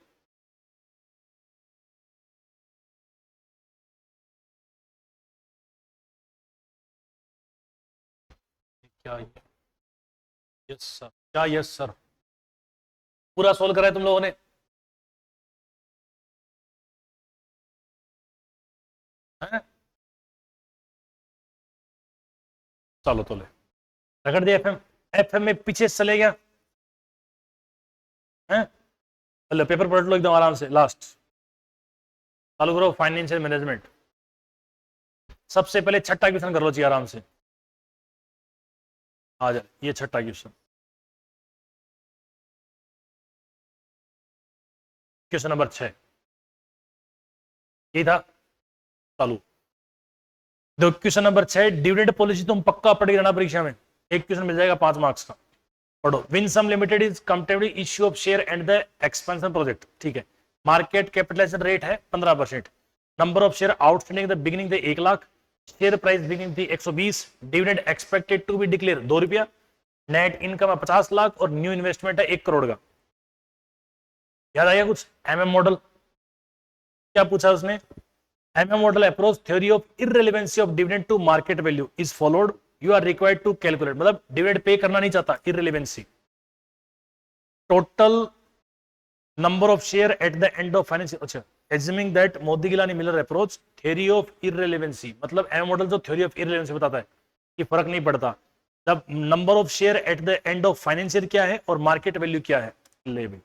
क्या? यस सर, क्या यस सर? पूरा सोल्व करा है तुम लोगों ने? हैं? चलो तो ले रगड़ दिया एफएम। एफएम में पीछे से चले गया है। चलो पेपर पलट लो एकदम आराम से। लास्ट चालू करो फाइनेंशियल मैनेजमेंट। सबसे पहले छठा क्वेश्चन कर लो जी आराम से। आ जाए ये छठा क्वेश्चन, क्वेश्चन नंबर 6 ये था। चालू दो क्वेश्चन नंबर 6, डिविडेंड पॉलिसी तुम पक्का पढ़ के रहना परीक्षा में, एक क्वेश्चन मिल जाएगा 5 मार्क्स का। पढ़ो। Winsome limited is compatibly issue of share and the expansion project, ठीक है। मार्केट कैपिटलाइजेशन रेट है 15%। Number of share outstanding the beginning थे 1 लाख, शेयर प्राइस बिगिनिंग थी 120, dividend expected to be declare 2 रुपया, नेट इनकम है 50 लाख और न्यू इन्वेस्टमेंट है 1 करोड़ का। याद आया कुछ? एमएम मॉडल क्या पूछा उसने? MM model approach theory of irrelevancy of dividend to market value is followed, you are required to calculate, मतलब डिविडेंड पे करना नहीं चाहता, irrelevancy, total number of share at the end of financial, अच्छा, assuming that Modigliani Miller approach theory of irrelevancy, मतलब M model जो theory of irrelevancy बताता है कि फर्क नहीं पड़ता जब number of share at the end of financial क्या है और मार्केट वैल्यू क्या है। ले भाई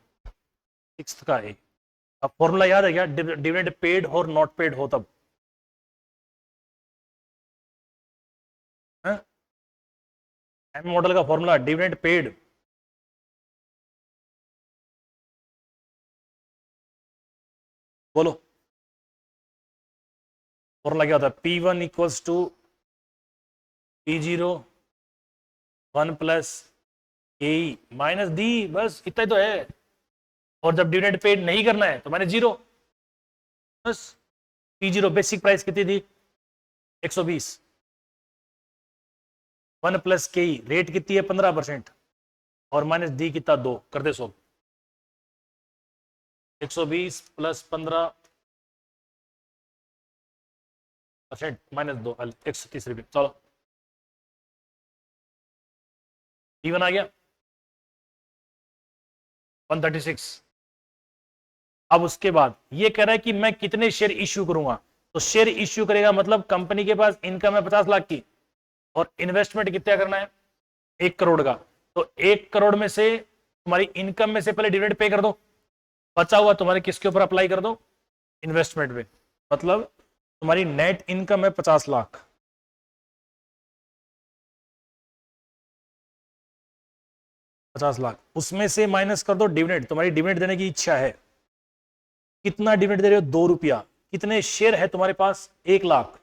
6 का है। अब फॉर्मूला याद है क्या? डिविडेंड पेड और नॉट पेड हो तब एम मॉडल का फॉर्मूला डिविडेंड पेड, बोलो फॉर्मूला क्या होता है? P1 equals to P0 1 plus A minus D, बस इतना ही तो है। और जब डिविडेंड पेड नहीं करना है तो मैंने 0, बस। P0 बेसिक प्राइस कितनी थी? 120, 1 प्लस के रेट कितनी है? 15% और माइनस डी कितना? 2 कर दे 100। 120 प्लस 15% माइनस 2, 130 रुपये। चलो P1 आ गया 136। अब उसके बाद ये कह रहा है कि मैं कितने शेयर इश्यू करूंगा, तो शेयर इश्यू करेगा मतलब कंपनी के पास इनकम है 50 लाख की और इन्वेस्टमेंट कितना करना है? 1 करोड़ का। तो 1 करोड़ में से तुम्हारी इनकम में से पहले डिविडेंड पे कर दो, बचा हुआ तुम्हारे किसके ऊपर अप्लाई कर दो? इन्वेस्टमेंट पे। मतलब तुम्हारी नेट इनकम है 50 लाख, उसमें से माइनस कर दो डिविडेंड। तुम्हारी डिविडेंड देने की इच्छा है, कितना डिविडेंड दे रहे हो? 2 रुपया। कितने शेयर है तुम्हारे पास? 1 लाख।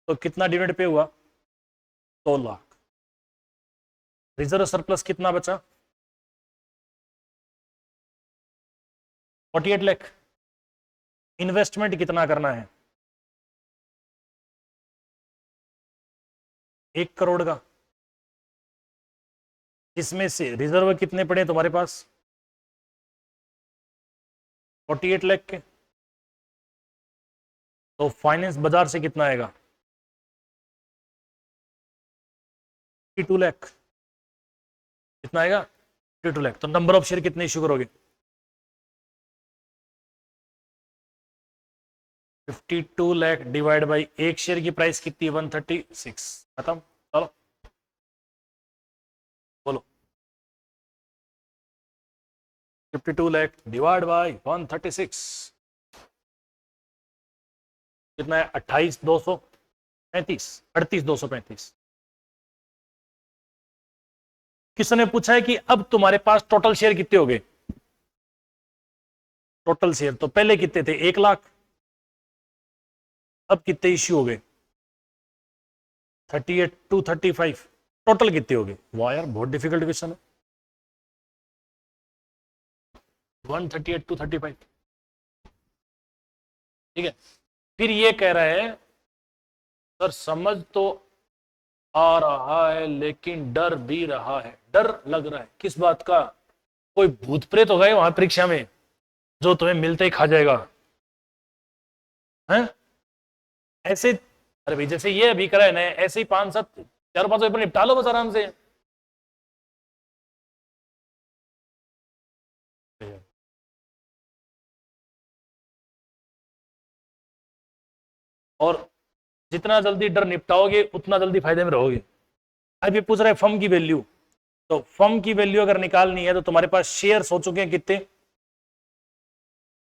तो कितना डिविडेंड पे हुआ? 100 लाख। रिजर्व सरप्लस कितना बचा? 48 लाख। इन्वेस्टमेंट कितना करना है? 1 करोड़ का, इसमें से रिजर्व कितने पड़े तुम्हारे पास? 48 लाख के। तो फाइनेंस बाजार से कितना आएगा? 52 लाख। कितना आएगा? 52 लाख। तो नंबर ऑफ शेयर कितने इश्यू करोगे? 52 लाख डिवाइड बाई एक शेयर की प्राइस कितनी है? 136। खत्म। चलो बोलो। 52 लाख डिवाइड बाई 136 कितना है? 28,235, 38,235। किसने पूछा है कि अब तुम्हारे पास टोटल शेयर कितने हो गए? टोटल शेयर तो पहले कितने थे? 1 लाख। अब कितने इश्यू हो गए? 38,235। टोटल कितने हो गए? वाह यार, बहुत डिफिकल्ट क्वेश्चन है। 138,235। ठीक है। फिर ये कह रहा है सर समझ तो आ रहा है लेकिन डर भी रहा है। डर लग रहा है किस बात का? कोई भूत प्रेत हो गए वहां परीक्षा में जो तुम्हें मिलते ही खा जाएगा? हैं? ऐसे, अरे भाई जैसे ये अभी करा है ना, ऐसे ही 5-7 चार 5 पेपर निपटा लो बस आराम से। और जितना जल्दी डर निपटाओगे उतना जल्दी फायदे में रहोगे। अब ये पूछ रहा है फर्म की वैल्यू। तो फर्म की वैल्यू अगर निकालनी है तो तुम्हारे पास शेयर हो चुके हैं कितने?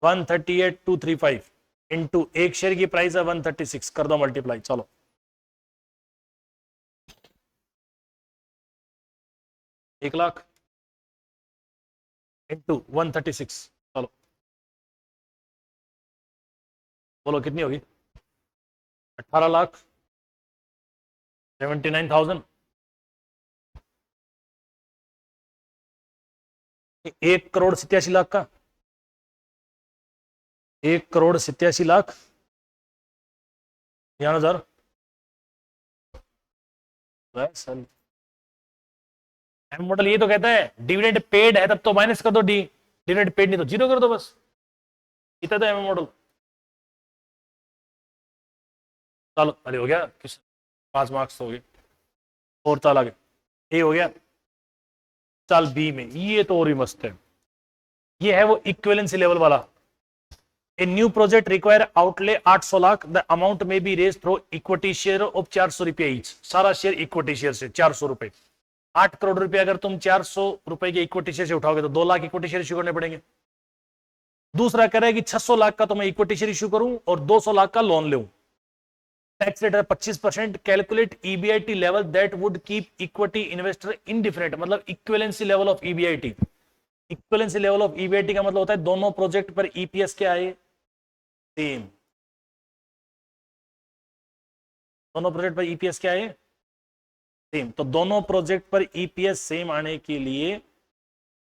138,235 इंटू एक शेयर की प्राइस है 136, कर दो मल्टीप्लाई। चलो 1 लाख इंटू 136। चलो बोलो कितनी होगी? 18,79,000। 1,87,00,000 का, 1,87,00,000 हजार। मॉडल ये तो कहता है डिविडेंड पेड है तब तो माइनस कर दो डी, डिविडेंड पेड नहीं तो जीरो कर दो बस। इतना तो एम मॉडल। चलो अरे हो गया, 5 मार्क्स हो गए। और चाल आगे। ए हो गया। चाल बी में ये तो और भी मस्त है। ये है वो इक्विवेलेंसी लेवल वाला। A new project require outlay 800 lakh, the amount may be raise through equity share of 400 रुपए ईच। सारा शेयर इक्विटी शेयर से 400 रुपए। 8 करोड़ रुपए अगर तुम 400 रुपए के इक्विटी शेयर से उठाओगे तो 2 लाख इक्विटी शेयर इश्यू करने पड़ेंगे। दूसरा कह रहा है कि 600 लाख का तो मैं इक्विटी शेयर इश्यू करूं और 200 लाख का लोन लूं। टैक्स रेट है 25%। Calculate EBIT level that would keep equity investor indifferent. मतलब equivalency level of EBIT. Equivalency level of EBIT का मतलब होता है दोनों प्रोजेक्ट पर ईपीएस क्या है? सेम। दोनों प्रोजेक्ट पर ईपीएस क्या है? सेम। तो दोनों प्रोजेक्ट पर ईपीएस सेम आने के लिए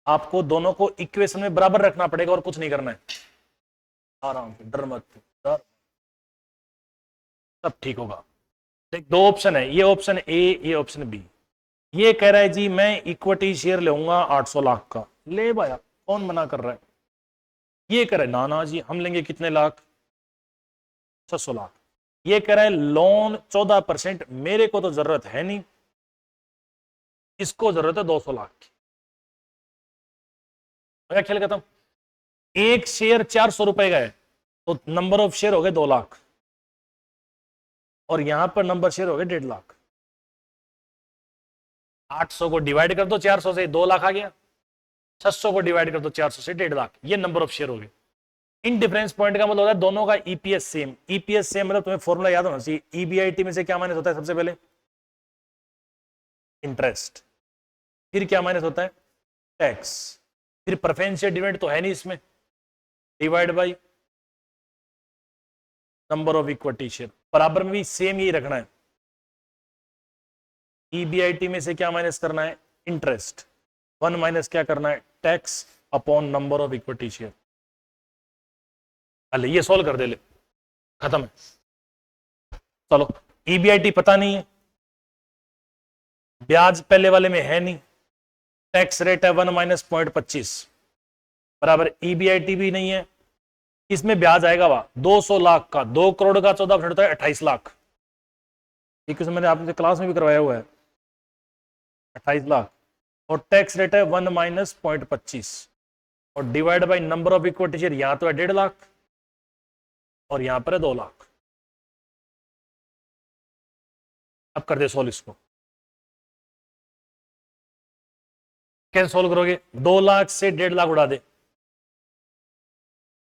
आपको दोनों को इक्वेशन में बराबर रखना पड़ेगा और कुछ नहीं करना है। आराम से, डर मत, डर, सब ठीक होगा। देख दो ऑप्शन है, ये ऑप्शन ए, ये ऑप्शन बी। ये कह रहा है जी मैं इक्विटी शेयर लूंगा 800 लाख का। ले भाया, कौन मना कर रहा है? ये कह रहा है ना ना जी हम लेंगे कितने लाख? 600 लाख। ये कह रहा है लोन 14%, मेरे को तो जरूरत है नहीं, इसको जरूरत है 200 लाख की। खेल खत्म। एक शेयर 400 रुपए का है तो नंबर ऑफ शेयर हो गए 2 लाख और यहां पर नंबर शेयर हो गए 1.5 लाख। 800 को डिवाइड कर दो 400 से, 2 लाख आ गया। 600 को डिवाइड कर दो 400 से, 1.5 लाख। ये नंबर ऑफ शेयर हो गए। इन डिफरेंस पॉइंट का मतलब होता है दोनों का ईपीएस सेम। ईपीएस सेम मतलब तुम्हें फॉर्मूला याद होना चाहिए। ईबीआईटी में से क्या माइनस होता है? सबसे पहले इंटरेस्ट, फिर क्या माइनस होता है? टैक्स, फिर प्रेफरेंशियल डिविडेंड तो है नहीं इसमें, divide by number of equity share. बराबर में भी सेम यही रखना है। ईबीआईटी में से क्या माइनस करना है? इंटरेस्ट। 1 माइनस क्या करना है? Tax upon number of equity share. अरे ये सॉल्व कर दे ले, खत्म है। चलो ईबीआईटी पता नहीं है, ब्याज पहले वाले में है नहीं, टैक्स रेट है 1 माइनस 0.25 बराबर EBIT भी नहीं है, इसमें ब्याज आएगा वहां 200 लाख का, 2 करोड़ का 14% होता है 28 लाख। ये क्वेश्चन मैंने आपने क्लास में भी करवाया हुआ है, 28 लाख। और टैक्स रेट है 1 माइनस 0.25 और divide by number of equity share, यहां तो है 1.5 लाख और यहां पर है 2 लाख। अब कर दे सोल्व इसको, कैसे सोल्व करोगे? 2 लाख से 1.5 लाख उड़ा दे,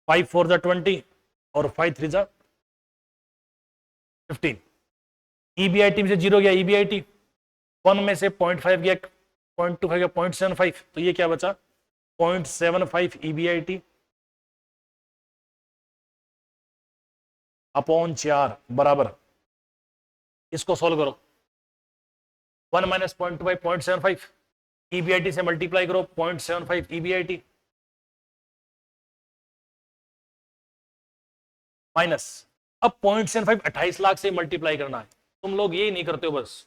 5 4 जा 20 और 5 3 जा 15। EBIT में से 0 गया, EBIT 1 में से 0.5 गया, 0.25 गया, 0.75, तो ये क्या बचा 0.75 EBIT अपॉन 4 बराबर, इसको सोल्व करो। 1 माइनस 0.25 0.75, EBIT से मल्टीप्लाई करो 0.75 EBIT माइनस, अब 0.75 28 लाख से मल्टीप्लाई करना है, तुम लोग ये नहीं करते हो बस।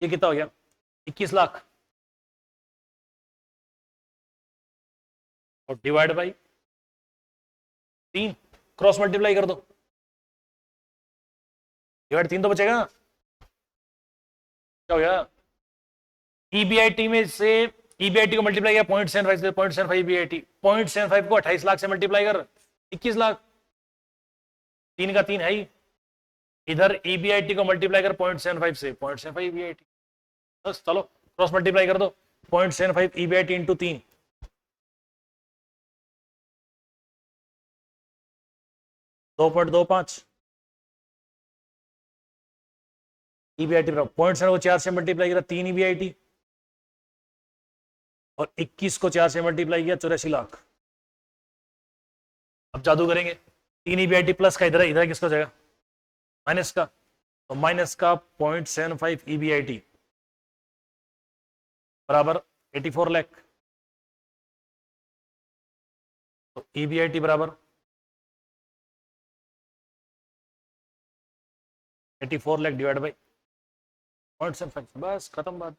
ये कितना हो गया 21 लाख और डिवाइड बाई 3, क्रॉस मल्टीप्लाई कर दो, डिवाइड 3 तो बचेगा ना, क्या हो गया EBIT में से EBIT को मल्टीप्लाई किया 0.75 से, 0.75 EBIT, 0.75 को 28 लाख से मल्टीप्लाई कर 21 लाख, 3 का 3 है ही, इधर EBIT को मल्टीप्लाई कर 0.75 से, 0.75 EBIT, बस चलो क्रॉस मल्टीप्लाई कर दो, 0.75 EBIT इंटू 3, 2.25 EBIT बराबर 0.7 को 4 से मल्टीप्लाई किया 3 EBIT और 21 को 4 से मल्टीप्लाई किया 84 लाख। अब जादू करेंगे, 3 EBIT प्लस का इधर है, इधर किसका जाएगा माइनस का, तो माइनस का 0.75 EBIT बराबर 84 लाख, तो EBIT बराबर 84 लाख डिवाइड बाई 0.75, बस खत्म बात।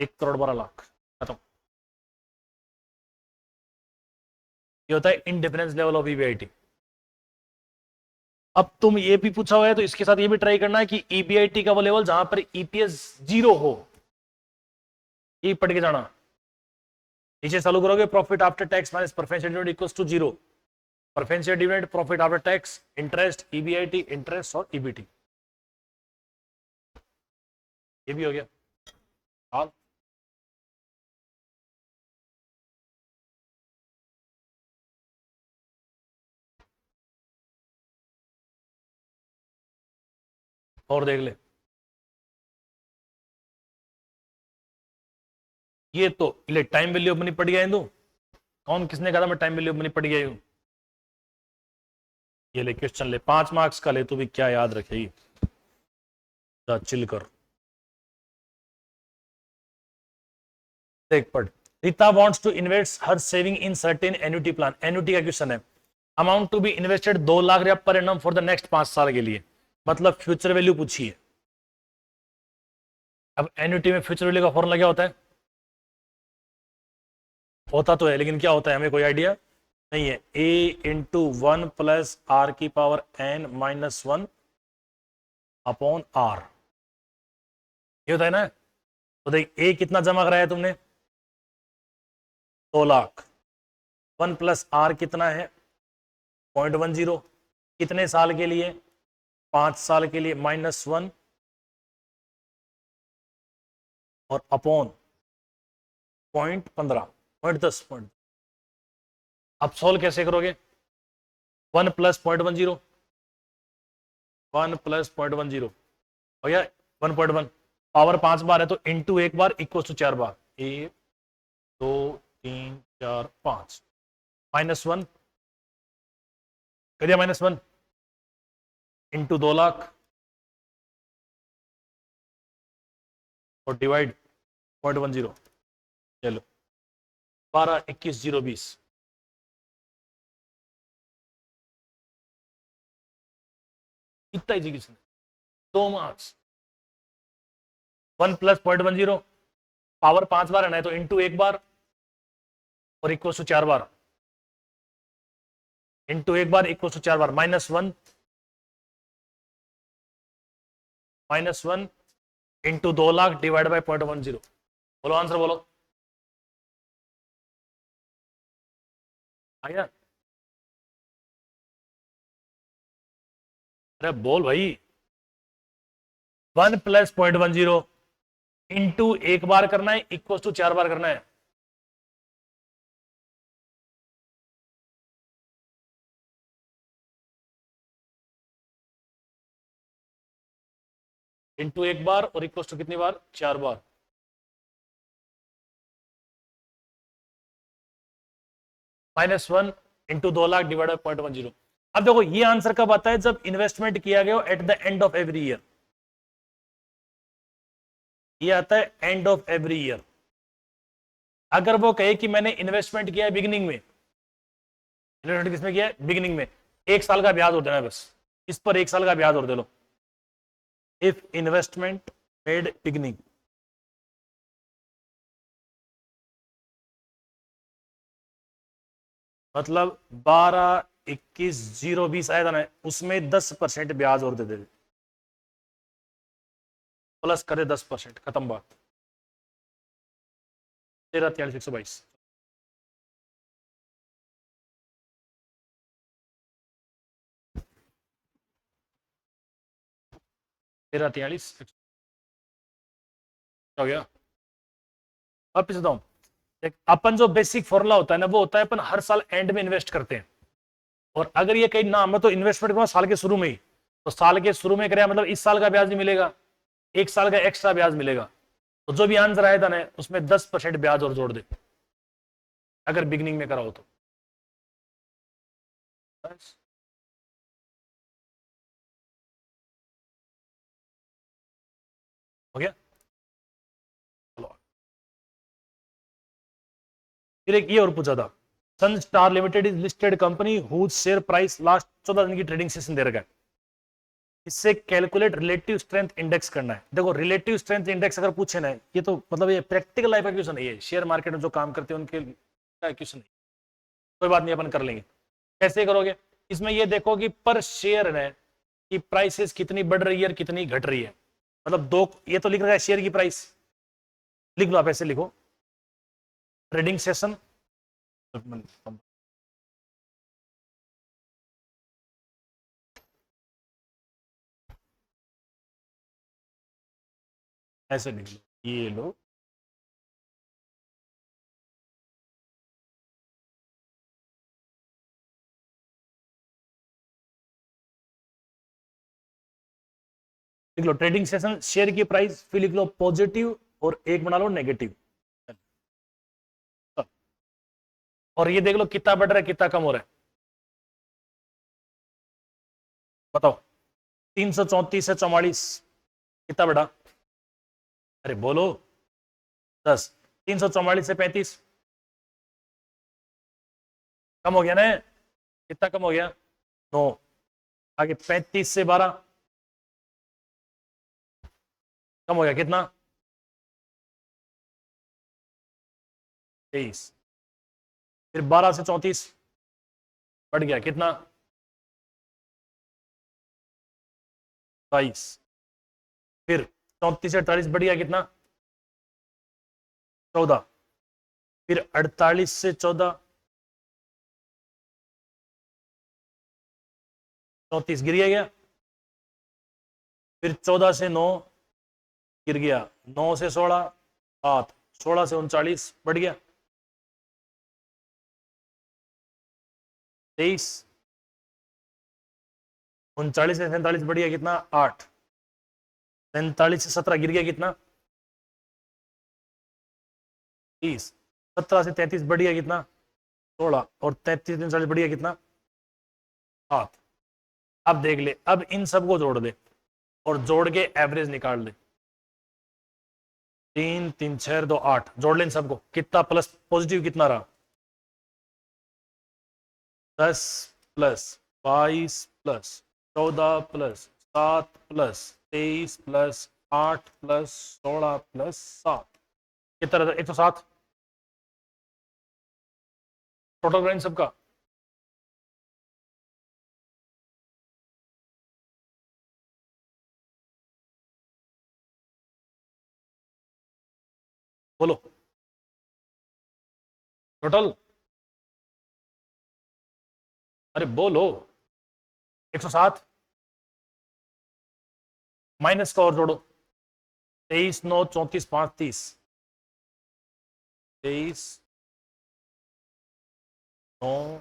एक करोड़ 12 लाख, खत्म। ये होता है इंडिफरेंस लेवल ऑफ EBIT। अब तुम ये भी पूछा हुआ है तो इसके साथ ये भी ट्राई करना है कि EBIT का वो लेवल जहां पर EPS 0 हो, ये पढ़ के जाना। नीचे चालू करोगे profit after tax minus preferential dividend equals to 0, preferential dividend, profit after tax, interest, EBIT, interest और EBT, ये भी हो गया। हाल और देख ले, ये तो ले टाइम वैल्यू अपनी पड़ गया इंदु, कौन किसने कहा था मैं टाइम वैल्यू अपनी पड़ गया हूं? ये ले क्वेश्चन ले 5 मार्क्स का ले, तू भी क्या याद रखेगी, चिल कर। देख पढ़, Rita wants to invest her saving in certain annuity plan, annuity का क्वेश्चन है, amount to be invested 2 lakh रुपया per annum for the next 5 साल के लिए, मतलब फ्यूचर वैल्यू पूछी है। अब एन्युटी में फ्यूचर वैल्यू का फॉर्मूला क्या होता है? होता तो है लेकिन क्या होता है हमें कोई आइडिया नहीं है, A इंटू 1 प्लस आर की power n minus 1 upon R, ये होता है ना। तो देख A कितना जमा कराया तुमने 2 लाख, 1 प्लस आर कितना है 0.10, कितने साल के लिए 5 साल के लिए, माइनस 1 और अपॉन 0.15 0.10। अब सोल्व कैसे करोगे, 1 प्लस 0.10, 1 प्लस 0.10 हो गया 1.1, पावर 5 बार है तो इंटू 1 बार इक्वल टू 4 बार, 1 2 3 4 5, माइनस 1 कर दिया, माइनस 1 इंटू 2 लाख और डिवाइड 0.10, चलो 12 21 0 20, कितना इजी क्वेश्चन है, 2 मार्क्स। 1 + 0.10, पावर 5 बार है ना, तो इंटू 1 बार और इक्वल टू 4 बार, इंटू 1 बार इक्वल टू 4 बार, -1 इंटू 2 लाख डिवाइड बाय 0.10। बोलो आंसर बोलो, आ गया? अरे बोल भाई, 1 + 0.10 इंटू 1 बार करना है, इक्वल टू 4 बार करना है। इंटू 1 बार और इक्वल टू कितनी बार? 4 बार। -1 इंटू 2 लाख डिवाइड बाय 0.10। अब देखो ये आंसर कब आता है? जब इन्वेस्टमेंट किया गया at the end of every year. ये आता है एंड ऑफ एवरी ईयर। अगर वो कहे कि मैंने इन्वेस्टमेंट किया है बिगिनिंग में, इन्वेस्टमेंट किसमें किया है? बिगिनिंग में, 1 साल का ब्याज और देना है बस, इस पर 1 साल का ब्याज और दे लो। इफ इन्वेस्टमेंट मेड बिगिनिंग, मतलब 12, 21, 0, 20 आया था ना, उसमें 10% ब्याज और दे दे, प्लस करे 10%, खत्म बात। 13, 43, 122। 13, 43 हो गया। अब पूछता हूं, अपन जो बेसिक फॉर्मूला होता है ना, वो होता है अपन हर साल एंड में इन्वेस्ट करते हैं। और अगर ये कहीं ना, मैं तो इन्वेस्टमेंट करूंगा साल के शुरू में ही, तो साल के शुरू में करें मतलब इस साल का ब्याज नहीं मिलेगा, 1 साल का एक्स्ट्रा ब्याज मिलेगा। तो जो भी आंसर आया था ना, उसमें 10% ब्याज और जोड़ दे, अगर बिगनिंग में कराओ तो। बस हो गया। चलो, फिर एक ये और पूछा था, Sun Star limited is listed company whose share price last 14 दिन की ट्रेडिंग सेशन दे रखा है। इससे कैलकुलेट रिलेटिव स्ट्रेंथ इंडेक्स करना है। देखो रिलेटिव स्ट्रेंथ इंडेक्स अगर पूछे ना, ये तो मतलब ये प्रैक्टिकल लाइफ का क्वेश्चन नहीं है, शेयर मार्केट में जो काम करते हैं उनके क्वेश्चन नहीं। कोई बात नहीं, अपन कर लेंगे। कैसे करोगे? इसमें ये देखो कि पर शेयर है कि प्राइसेस कितनी बढ़ रही है और कितनी घट रही है। मतलब दो, ये तो लिख रहा है शेयर की प्राइस, लिख लो आप, ऐसे लिखो ट्रेडिंग सेशन, ऐसे लिख लो, ये लो, लिख लो ट्रेडिंग सेशन शेयर की प्राइस, फिर लिख लो पॉजिटिव और एक बना लो नेगेटिव, और ये देख लो कितना बढ़ रहा है कितना कम हो रहा है। बताओ 334 से 44 कितना बढ़ा? अरे बोलो 10। 344 से 35 कम हो गया ना, कितना कम हो गया? 9। आगे 35 से 12 कम हो गया कितना? 23। फिर 12 से 34 बढ़ गया कितना? 22। फिर 34 से 48 बढ़ गया कितना? 14। फिर 48 से 14 34 गिर गया। फिर 14 से 9 गिर गया, 9 से 16 7, 16 से 39 बढ़ गया 23। 39 से 47 बढ़ गया कितना? 8। 47 से 17 गिर गया कितना? 30। 17 से 33 बढ़ गया कितना? 16। और 33 से 39 बढ़ गया कितना? 7। अब देख ले, अब इन सबको जोड़ दे और जोड़ के एवरेज निकाल ले। 3 3 6 2 8 जोड़ ले इन सबको, कितना प्लस पॉजिटिव कितना रहा? 10 plus 22 plus 14 plus 7 plus 23 plus 8 plus 16 plus 7 कितना रहता है? 107 टोटल रेंज सबका। बोलो टोटल, अरे बोलो। 107 माइनस का और जोड़ो, 23 9 34 5 30, 23 9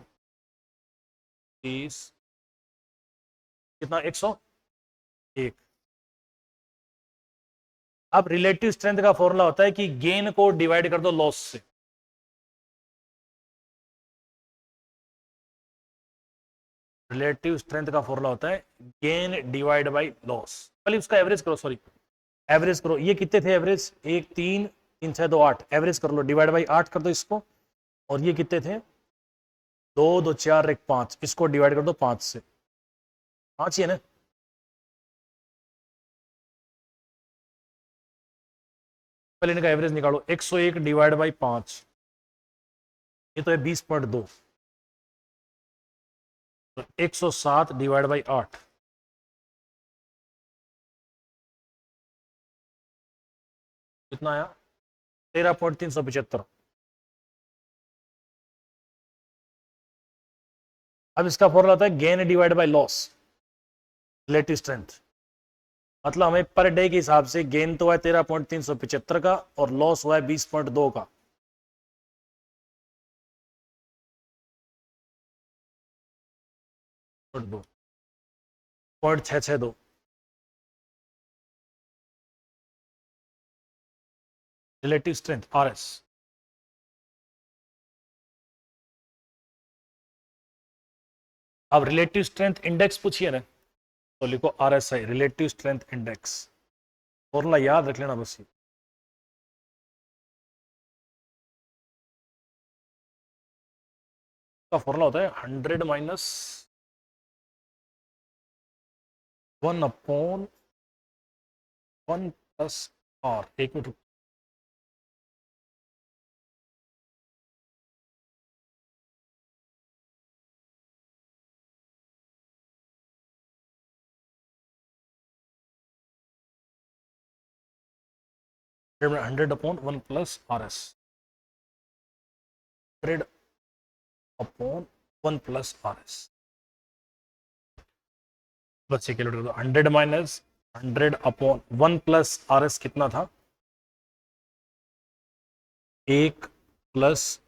30 कितना? 101। अब रिलेटिव स्ट्रेंथ का फॉर्मूला होता है कि गेन को डिवाइड कर दो लॉस से। रिलेटिव स्ट्रेंथ का फॉर्मूला होता है गेन डिवाइड बाय लॉस। पहले उसका एवरेज करो, सॉरी एवरेज करो। ये कितने थे एवरेज? 1 3 3 6 2 8, एवरेज कर लो, डिवाइड बाय 8 कर दो इसको। और ये कितने थे? 2 2 4 1 5, इसको डिवाइड कर दो 5 से। 5 ही है ना? पहले इनका एवरेज निकालो। 101 डिवाइड बाई 5, ये तो है 20.2। तो 107 डिवाइड बाई 8, कितना आया? 13.375। अब इसका फॉर्मूला होता है gain divide by loss, relative strength. मतलब हमें पर डे के हिसाब से गेन तो है 13.375 का और लॉस हुआ है 20.2 का। दो 0.662 रिलेटिव स्ट्रेंथ आरएस। अब रिलेटिव स्ट्रेंथ इंडेक्स पूछिए ना, तो लिखो RSI, relative strength index. Formula याद रख लेना बस। का फॉर्मूला होता है 100 माइनस 1/1 प्लस आर। एक minute, 100/1 plus R S, 100/1 plus R S. बस ये कैलकुलेट कर दो। 100 माइनस 100/1 प्लस आर एस कितना था? 1 प्लस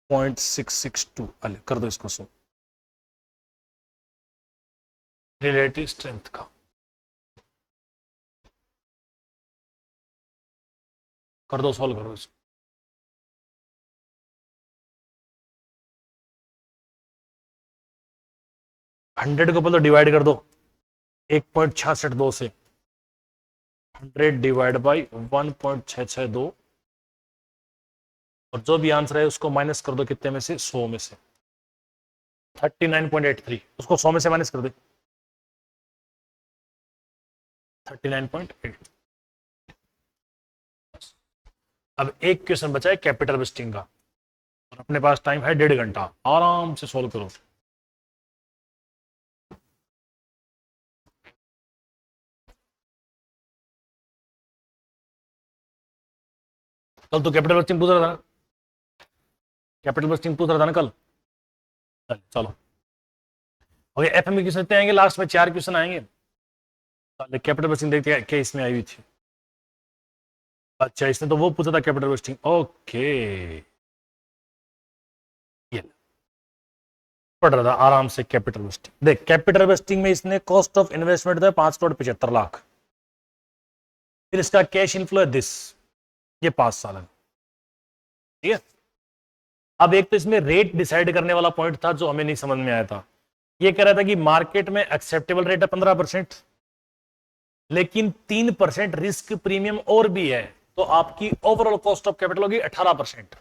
0.662। कर दो इसको सो रिलेटिव स्ट्रेंथ का। कर दो, सॉल्व करो इसको। 100 को पहले डिवाइड कर दो 1.662 से। 100 डिवाइड बाई 1.662, और जो भी आंसर है उसको माइनस कर दो कितने में से? 100 में से। 39.83, उसको 100 में से माइनस कर दे। 39.8। अब एक क्वेश्चन बचा है कैपिटल वेस्टिंग का, और अपने पास टाइम है 1.5 घंटा, आराम से सॉल्व करो। कल तो कैपिटल वेस्टिंग पूछ रहा था ना, कैपिटल वेस्टिंग पूछ रहा था ना कल। चलो ओके, एफएम के क्वेश्चन आएंगे, लास्ट में 4 क्वेश्चन आएंगे। कैपिटल वेस्टिंग देखते हैं क्या इसमें आई हुई थी। अच्छा, इसने तो वो पूछा था कैपिटल वेस्टिंग। ओके, ये पढ़ रहा था आराम से। कैपिटल वेस्टिंग देख, कैपिटल वेस्टिंग में इसने कॉस्ट ऑफ इन्वेस्टमेंट था 5,75,00,000। फिर इसका कैश इनफ्लो है दिस, ये 5 साल है, ठीक है। अब एक तो इसमें रेट डिसाइड करने वाला पॉइंट था जो हमें नहीं समझ में आया था। ये कह रहा था कि मार्केट में एक्सेप्टेबल रेट है 15%, लेकिन 3% रिस्क प्रीमियम और भी है, तो आपकी ओवरऑल कॉस्ट ऑफ कैपिटल होगी 18%।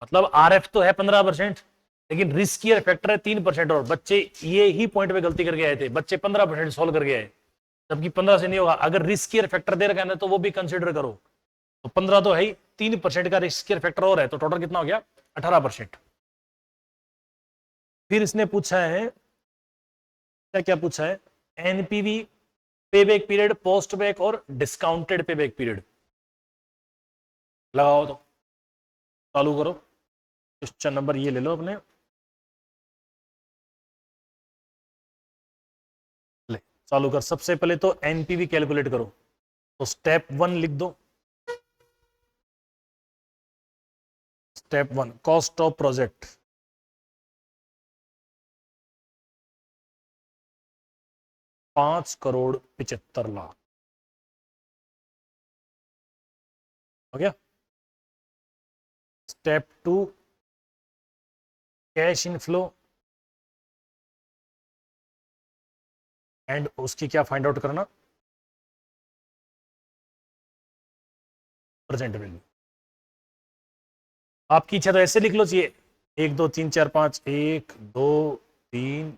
मतलब आरएफ तो है 15%, लेकिन रिस्कियर फैक्टर है 3%। और बच्चे ये ही पॉइंट पे गलती करके आए थे, बच्चे 15% सॉल्व करके आए, जबकि 15 से नहीं होगा। अगर रिस्कियर फैक्टर दे रखा है ना तो वो भी कंसिडर करो। तो 15 तो है ही, 3% का रिस्कियर फैक्टर और है, तो टोटल कितना हो गया 18%। फिर इसने पूछा है, क्या क्या पूछा है, एनपीवी, पे बैक पीरियड, पोस्ट बैक और डिस्काउंटेड पे बैक पीरियड। लगाओ तो, चालू करो। क्वेश्चन नंबर ये ले लो अपने, ले चालू कर। सबसे पहले तो एनपीवी कैलकुलेट करो, तो स्टेप 1 लिख दो। स्टेप 1 कॉस्ट ऑफ प्रोजेक्ट 5,75,00,000 हो गया। स्टेप 2 कैश इनफ्लो एंड उसकी क्या फाइंड आउट करना, प्रेजेंट वैल्यू। आपकी इच्छा तो ऐसे लिख लो चाहिए, 1 2 3 4 5, 1 2 3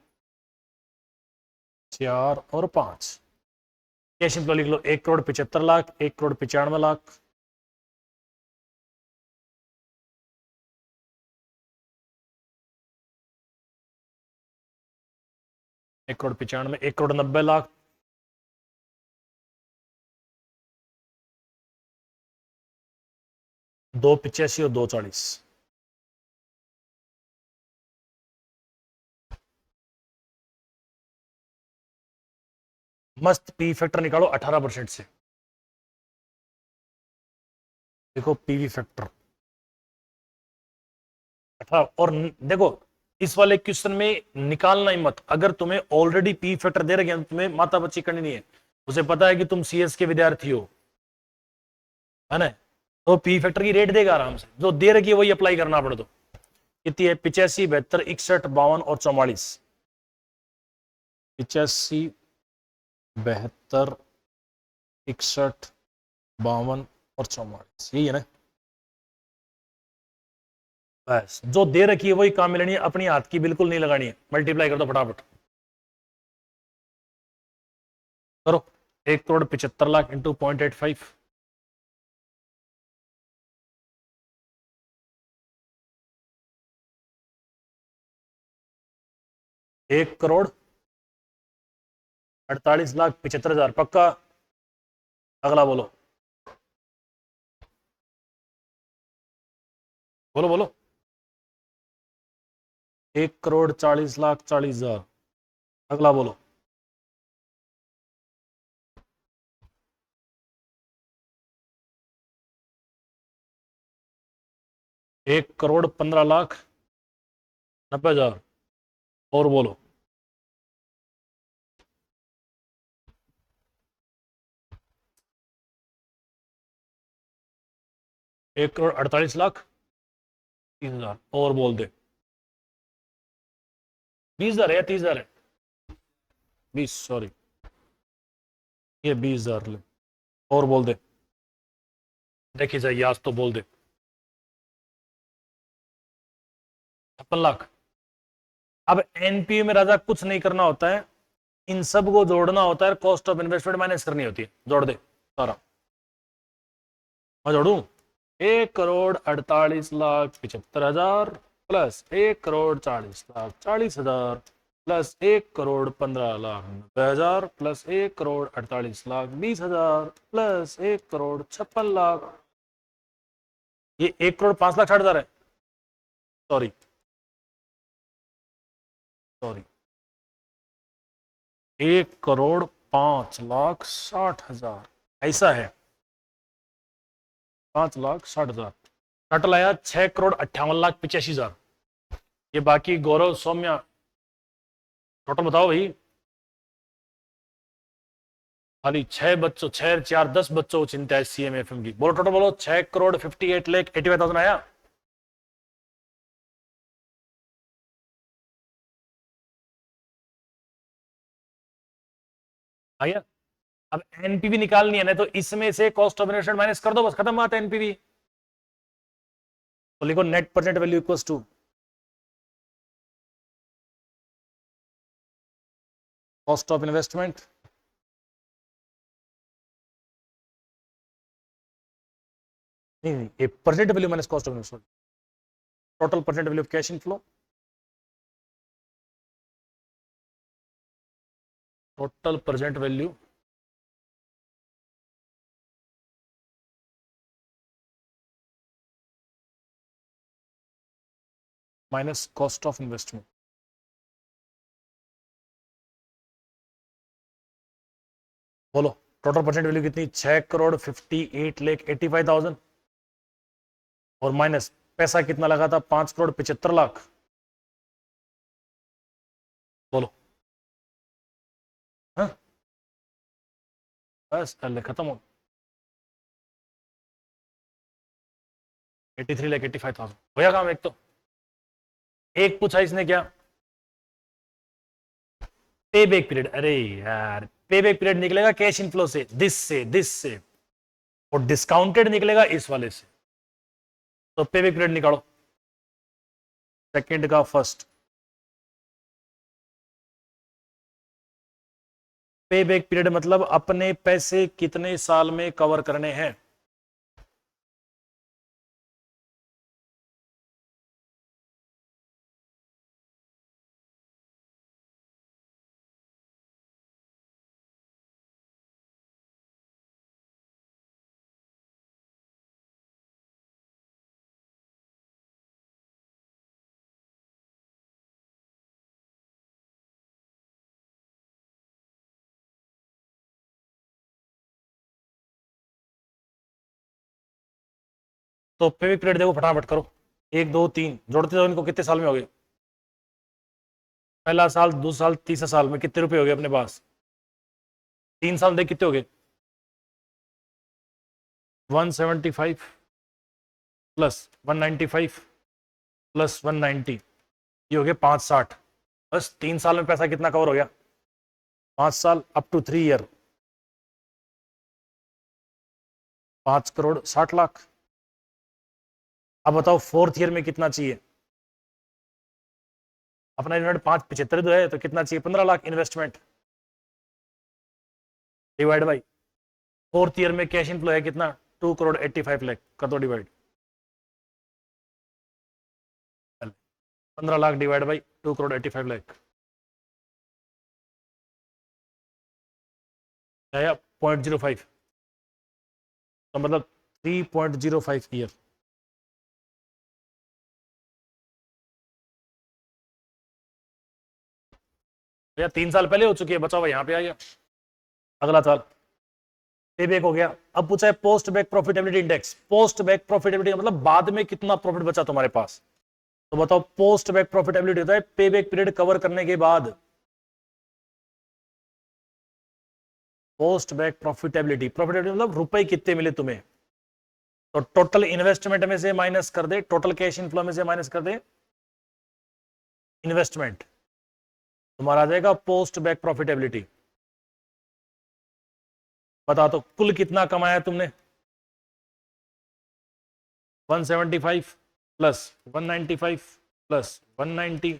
4 और 5। कैश इनफ्लो लिख लो 1,75,00,000, 1,95,00,000, 1,95,00,000, 1,90,00,000, 2,85 और 2,40। मस्त पी फैक्टर निकालो 18% से। देखो पीवी फैक्टर 18। और देखो इस वाले क्वेश्चन में निकालना ही मत, अगर तुम्हें ऑलरेडी पी फैक्टर दे रखे हैं तो तुम्हें माता बच्ची करनी नहीं है। उसे पता है कि तुम सीएस के विद्यार्थी हो, है ना, तो पी फैक्टर की रेट देगा आराम से, जो दे रखी है वही अप्लाई करना पड़े। तो कितनी है, 85, 72, 61, 52 और 44। 85, 72, 61, 52 और 44, यही है ना। बस जो दे रखी है वही काम में लेनी है, अपनी हाथ की बिल्कुल नहीं लगानी है। मल्टीप्लाई कर दो फटाफट, करो। 1,75,00,000 इंटू 0.85, 1,48,75,000 पक्का। अगला बोलो, बोलो बोलो। 1,40,40,40,000, अगला बोलो। 1,15,90,000, और बोलो। 1,48,30,000, और बोल दे। 20,000 है या 30,000 है? 20, सॉरी, ये 20,000 ले, और बोल दे। देखी जाइए आज तो, बोल दे। 56,00,000। अब एनपीए में राजा कुछ नहीं करना होता है, इन सब को जोड़ना होता है, कॉस्ट ऑफ इन्वेस्टमेंट माइनस करनी होती है। जोड़ दे सारा, मैं जोड़ू। 1,48,75,000 प्लस 1,40,40,000 प्लस 1,15,90,000 प्लस 1,48,20,000 प्लस 1,56,00,000। ये 1,05,60,000 है। सॉरी सॉरी, 1,05,60,000 ऐसा है। 5,60,000। टोटल आया 6,58,85,000। ये बाकी गौरव सौम्या, टोटल बताओ भाई। खाली 6 बच्चों, 6 4 10 बच्चों को चिंता है सीएमएफएम की। बोलो टोटल बोलो। 6,58,85,000 आया। आया। अब एनपीवी निकालनी है ना, तो इसमें से कॉस्ट ऑफ इन्वेस्टमेंट माइनस कर दो, बस खत्म बात है एनपीवी। तो लिखो net present value equals to cost of investment, नहीं ये percent value minus cost of investment, total percent value of cash inflow, total present value minus cost of investment. बोलो टोटल परसेंट वैल्यू कितनी, 6,58,85,000 और minus पैसा कितना लगा था, 5,75,00,000। बोलो हाँ बस पहले खत्म हो, 83,85,000 होया काम। एक तो एक पूछा इसने क्या, पे बैक पीरियड, अरे यार पे बैक पीरियड निकलेगा कैश इनफ्लो से, दिस से और डिस्काउंटेड निकलेगा इस वाले से। तो पे बैक पीरियड निकालो, सेकंड का फर्स्ट, पे बैक पीरियड मतलब अपने पैसे कितने साल में कवर करने हैं। तो पे बैक पीरियड देखो फटाफट करो, 1 2 3 जोड़ते जाओ इनको, कितने साल में हो गए, पहला साल, दूसरा साल, तीसरा साल में कितने रुपए हो गए अपने पास, 3 साल देख कितने हो गए, 175 प्लस 195 प्लस 190, ये हो गया 560। बस 3 साल में पैसा कितना कवर हो गया, 5 साल अप टू 3 ईयर, 5,60,00,000। अब बताओ फोर्थ ईयर में कितना चाहिए, अपना इन्वेस्टमेंट 575 जो है तो कितना चाहिए, 15,00,000 investment divide by fourth year में कैश इनफ्लो है कितना, 2,85,00,000 कर दो डिवाइड, 15,00,000 डिवाइड बाई 2,85,00,000 आया 0.05, तो मतलब 3.05 ईयर। भैया 3 साल पहले हो चुकी है, बचाओ यहाँ पे आ गया। अगला साल पे बैक हो गया। अब पूछा है post back profitability index, post back profitability मतलब बाद में कितना प्रॉफिट बचा तुम्हारे पास। तो बताओ पोस्ट बैक प्रॉफिटेबिलिटी होता है पे बैक पीरियड कवर करने के बाद, पोस्ट बैक प्रॉफिटेबिलिटी, प्रॉफिटेबिलिटी मतलब रुपए कितने मिले तुम्हें। तो टोटल इन्वेस्टमेंट में से माइनस कर दे, टोटल कैश इनफ्लो में से माइनस कर दे इन्वेस्टमेंट, तुम्हारा आ जाएगा पोस्ट बैक प्रॉफिटेबिलिटी। बता तो कुल कितना कमाया तुमने, 175 प्लस 195 प्लस 190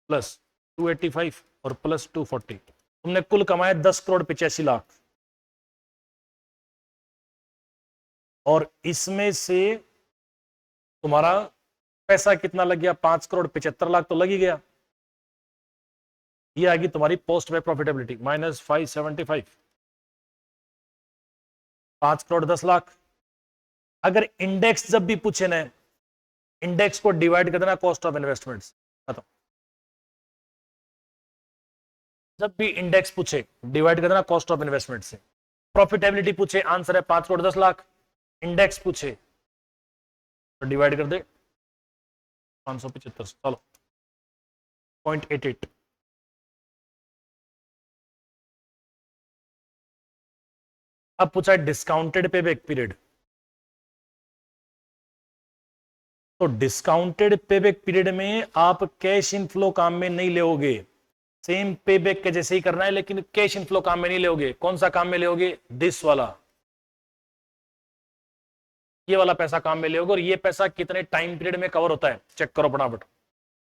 प्लस 285 और प्लस 240, तुमने कुल कमाया 10,85,00,000। और इसमें से तुम्हारा पैसा कितना लग गया, 5,75,00,000 तो लग ही गया। ये आएगी तुम्हारी पोस्ट बैक प्रॉफिटेबिलिटी माइनस 575, 5,10,00,000। अगर इंडेक्स जब भी पूछे ना, इंडेक्स को डिवाइड कर देना कॉस्ट ऑफ इन्वेस्टमेंट्स, खत्म। जब भी इंडेक्स पूछे डिवाइड कर देना कॉस्ट ऑफ इन्वेस्टमेंट से। प्रॉफिटेबिलिटी पूछे आंसर है 5,10,00,000, इंडेक्स पूछे तो डिवाइड कर दे 575, चलो 0.88। अब पूछा है डिस्काउंटेड पे बैक पीरियड, तो डिस्काउंटेड पे बैक पीरियड में आप कैश इनफ्लो काम में नहीं लेोगे, सेम पे बैक के जैसे ही करना है लेकिन कैश इनफ्लो काम में नहीं लेोगे। कौन सा काम में लेोगे, दिस वाला, ये वाला पैसा काम में लेोगे। और ये पैसा कितने टाइम पीरियड में कवर होता है चेक करो फटाफट।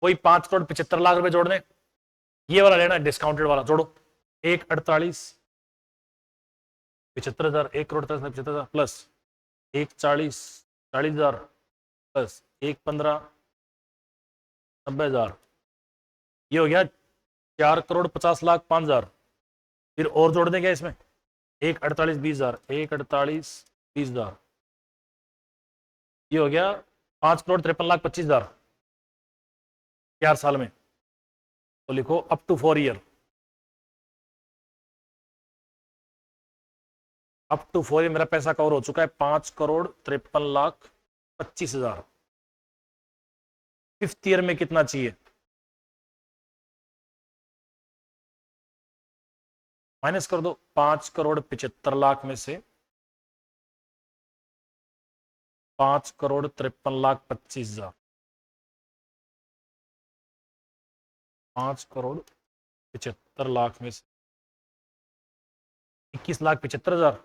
वही 5,75,00,000 रुपए जोड़ने, ये वाला लेना है डिस्काउंटेड वाला, जोड़ो एक 48 75,000, 1,48,75,000 प्लस 1 40 40,000 प्लस 1 15 90,000, ये हो गया 4,50,05,000। फिर और जोड़ दें क्या इसमें, 1 48 20,000, 1 48 20,000, ये हो गया 5,53,25,000 4 साल में। तो लिखो up to 4 year, up to 4 year मेरा पैसा कवर हो चुका है 5,53,25,000। फिफ्थ ईयर में कितना चाहिए, माइनस कर दो, 5,75,00,000 में से 5,53,25,000, 5,75,00,000 में से 21,75,000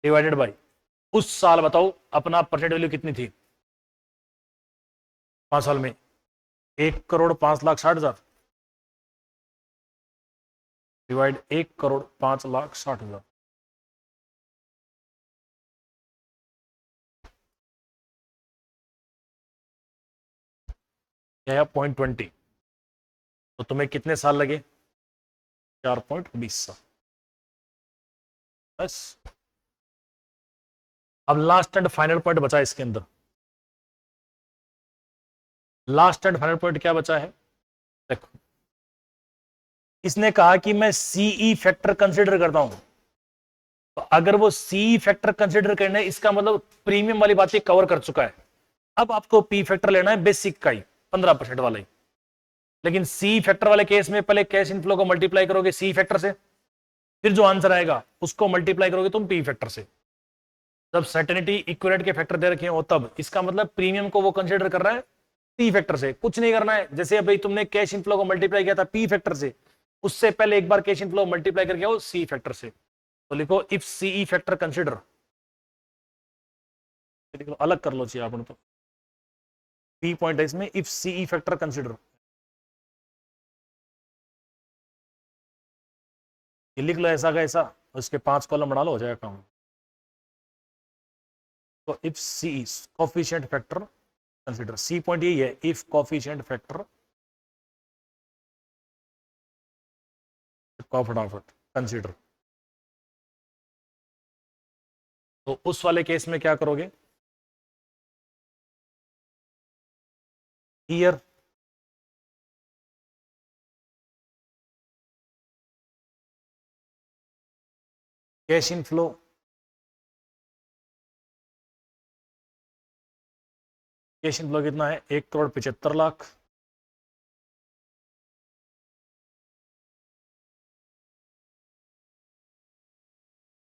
डिवाइडेड बाई उस साल बताओ अपना परसेंट वैल्यू कितनी थी 5 साल में, 1,05,60,000 डिवाइड 1,05,60,000। क्या 0.20, तो तुम्हें कितने साल लगे, 4.20 साल। बस अब लास्ट एंड फाइनल पॉइंट बचा है इसके अंदर। लास्ट एंड फाइनल पॉइंट क्या बचा है, देखो इसने कहा कि मैं सीई फैक्टर कंसीडर करता हूं, तो अगर वो सीई फैक्टर कंसीडर करना है इसका मतलब प्रीमियम वाली बातें कवर कर चुका है। अब आपको पी फैक्टर लेना है बेसिक का ही 15% वाला ही, लेकिन सी फैक्टर वाले केस में पहले कैश इनफ्लो को मल्टीप्लाई करोगे सी फैक्टर से, फिर जो आंसर आएगा उसको मल्टीप्लाई करोगे तुम पी फैक्टर से। जब सर्टेनिटी इक्विवेलेंट के फैक्टर दे रखे हो तब इसका मतलब प्रीमियम को वो कंसीडर कर रहा है पी फैक्टर से, कुछ नहीं करना है। जैसे अभी तुमने कैश इनफ्लो को मल्टीप्लाई किया था पी फैक्टर से, उससे पहले एक बार कैश इनफ्लो मल्टीप्लाई करके आओ सी फैक्टर से। तो लिखो इफ सीई फैक्टर कंसीडर, अलग कर लो चाहिए आपने, तो पी पॉइंट है इसमें, इफ सीई फैक्टर कंसीडर, लिख लो ऐसा का ऐसा, उसके 5 कॉलम बना लो, हो जाएगा काम। तो if C coefficient factor consider, C point यही है, इफ कोफिशिएंट फैक्टर फटाफट कंसीडर। तो उस वाले केस में क्या करोगे, year cash inflow, cash inflow कितना है 1,75,00,000,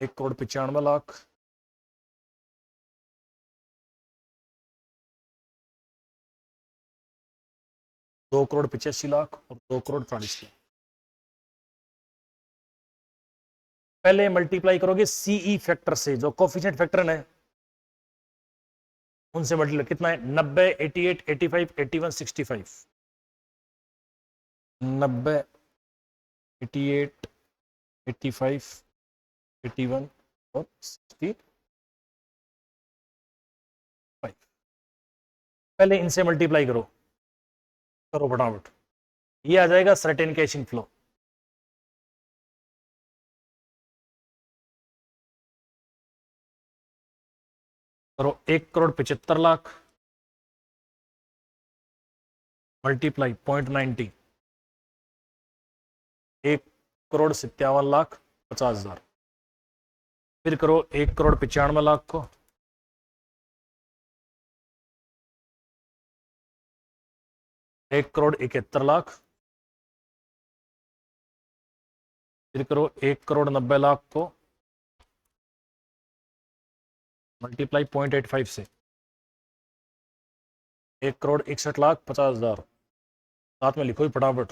एक करोड़ 95 लाख, 2,85,00,000 और 2,40,00,000। पहले मल्टीप्लाई करोगे सीई फैक्टर से, जो कोफिशिएंट फैक्टर है उनसे मल्टीप्लाई, कितना है 90 88 85 81 65, 90 88 85 81 और 65। पहले इनसे मल्टीप्लाई करो, करो फटाफट, ये आ जाएगा सर्टेन कैश इनफ्लो। करो 1,75,00,000 मल्टीप्लाई 0.90, 1,57,50,000। फिर करो 1,95,00,000 को, एक करोड़ 71,00,000। फिर करो 1,90,00,000 को मल्टीप्लाई 0.85 से, 1,61,50,000। साथ में लिखो ही फटाफट,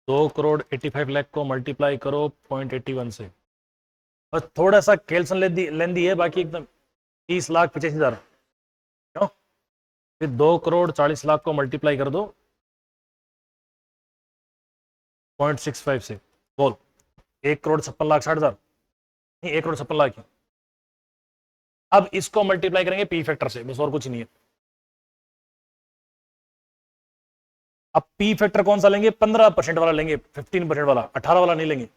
2,85,00,000 को मल्टीप्लाई करो 0.81 से। बस थोड़ा सा कैलकुलेशन लेंदी है, बाकी एकदम 30,85,000। क्यों, फिर 2,40,00,000 को मल्टीप्लाई कर दो 0.65 से बोल 1,56,60,000 नहीं 1,56,00,000 की। अब इसको मल्टीप्लाई करेंगे पी फैक्टर से, बस और कुछ नहीं है। अब पी फैक्टर कौन सा लेंगे? 15% वाला लेंगे, 15% वाला, 18 वाला नहीं लेंगे।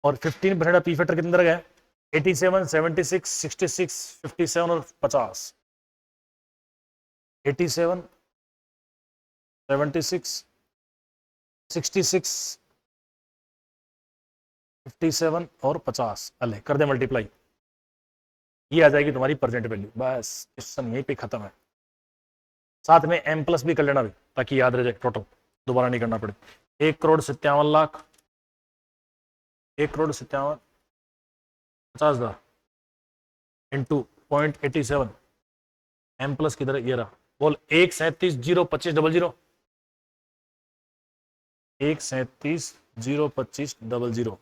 और 15% का पी फैक्टर कितने तरह का है? 87, 76, 66, 57 और 50। 87, 76, 66, 57 और 50। अले कर दे मल्टीप्लाई, ये आ जाएगी तुम्हारी प्रेजेंट वैल्यू। बस क्वेश्चन यहीं पे खत्म है। साथ में एम प्लस भी कर लेना भी, ताकि याद रह जाए, टोटल दोबारा नहीं करना पड़े। 1,57,00,000, 1,57,50,000 इंटू 0.87, एम प्लस किधर है? ये रहा। बोल 1,37,025,00, 1,37,025,00,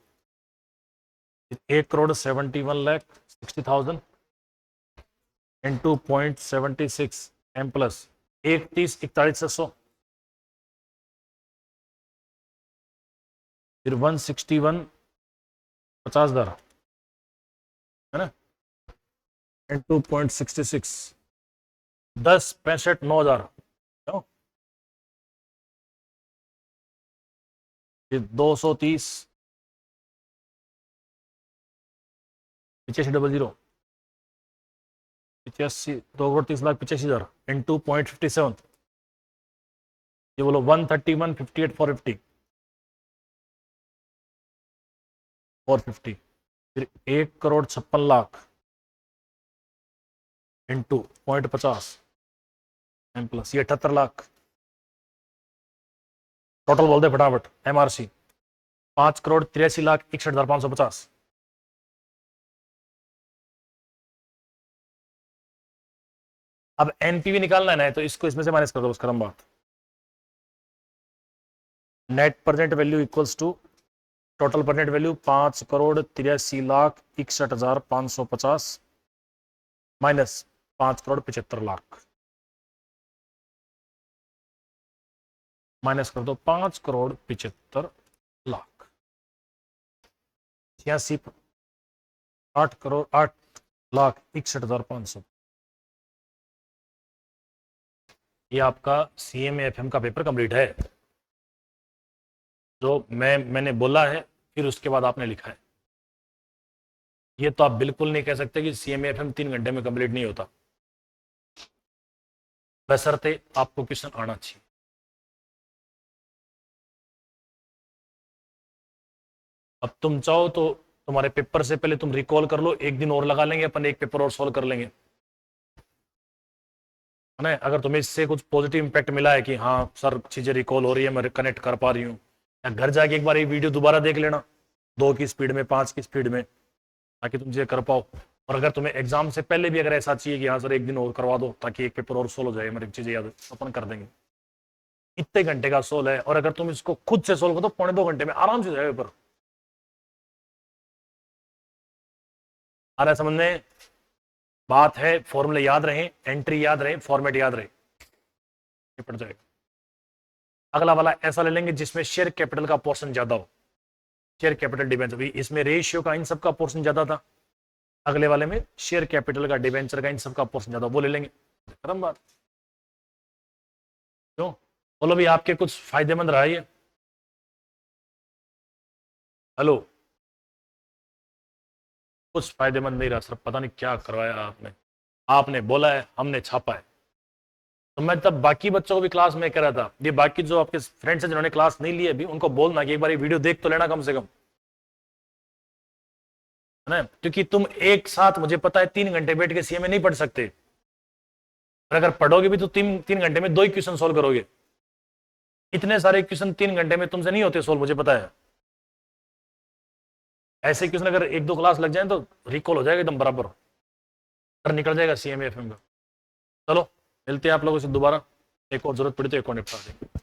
1,71,60,000 इंटू 0.76 एम प्लस 1,30,41,600, फिर 161,50,000 है ना, इंटू 0.66 10,65,9,000, फिर 230 85,000 2,30,85,000 इंटू 0.57, ये बोलो 131,58,450 450, फिर 1,56,00,000 इंटू 0.50 एम प्लस, ये 78 लाख। टोटल बोल दे फटाफट, एमआरसी 5,83,61,550। अब एनपीवी निकालना है ना, तो इसको इसमें से माइनस कर दो, बस खत्म बात। Net present value equals to total present value 5,83,61,550 minus 5,75,00,000, minus कर दो 5,75,00,000, 8,61,500। ये आपका CMA-FM का पेपर कंप्लीट है, जो मैंने बोला है, फिर उसके बाद आपने लिखा है। ये तो आप बिल्कुल नहीं कह सकते कि CMA-FM 3 घंटे में कंप्लीट नहीं होता, बशर्ते आपको क्वेश्चन आना चाहिए। अब तुम चाहो तो तुम्हारे पेपर से पहले तुम रिकॉल कर लो, एक दिन और लगा लेंगे अपन, एक पेपर और सॉल्व कर लेंगे, है ना। अगर तुम्हें इससे कुछ पॉजिटिव इंपैक्ट मिला है कि हाँ सर चीजें रिकॉल हो रही है, मैं कनेक्ट कर पा रही हूँ, या घर जाके एक बार ये वीडियो दोबारा देख लेना 2 की स्पीड में, 5 की स्पीड में, ताकि तुम चीजें कर पाओ। और अगर तुम्हें एग्जाम से पहले भी अगर ऐसा चाहिए कि हाँ सर एक दिन और करवा दो ताकि एक पेपर और सोल्व हो जाए, मेरी चीजें याद अपन कर देंगे। इतने घंटे का सोल्व है, और अगर तुम इसको खुद से सोल्व करो तो 1.25 घंटे में आराम से हो जाएगा पेपर। आ रहा है समझ में? बात है फॉर्मूले याद रहे, एंट्री याद रहे, फॉर्मेट याद रहे, पड़ जाएगा। अगला वाला ऐसा ले लेंगे जिसमें शेयर कैपिटल का पोर्शन ज्यादा हो, शेयर कैपिटल डिबेंचर, इसमें रेशियो का इन सब का पोर्शन ज्यादा था, अगले वाले में शेयर कैपिटल का डिबेंचर का इन सब का पोर्शन ज्यादा, वो ले लेंगे, खत्म बात। क्यों बोलो भी, आपके कुछ फायदेमंद रहा है? हेलो, कुछ फायदेमंद नहीं रहा सर, पता नहीं क्या करवाया आपने, आपने बोला है हमने छापा है। तो मैं तब बाकी बच्चों को भी क्लास में कह रहा था, ये बाकी जो आपके फ्रेंड्स हैं जिन्होंने क्लास नहीं ली अभी, उनको बोलना कि एक बार ये वीडियो देख तो लेना कम से कम, है ना। क्योंकि तुम एक साथ, मुझे पता है 3 घंटे बैठ के CMA नहीं पढ़ सकते, और अगर पढ़ोगे भी तो 3 घंटे में 2 ही क्वेश्चन सोल्व करोगे। इतने सारे क्वेश्चन 3 घंटे में तुमसे नहीं होते सोल्व, मुझे पता है। ऐसे क्वेश्चन अगर 1-2 क्लास लग जाए तो रिकॉल हो जाएगा एकदम बराबर, और निकल जाएगा CMA-FM का। चलो मिलते हैं आप लोगों से दोबारा, एक और जरूरत पड़ी तो एक और निपटा देंगे।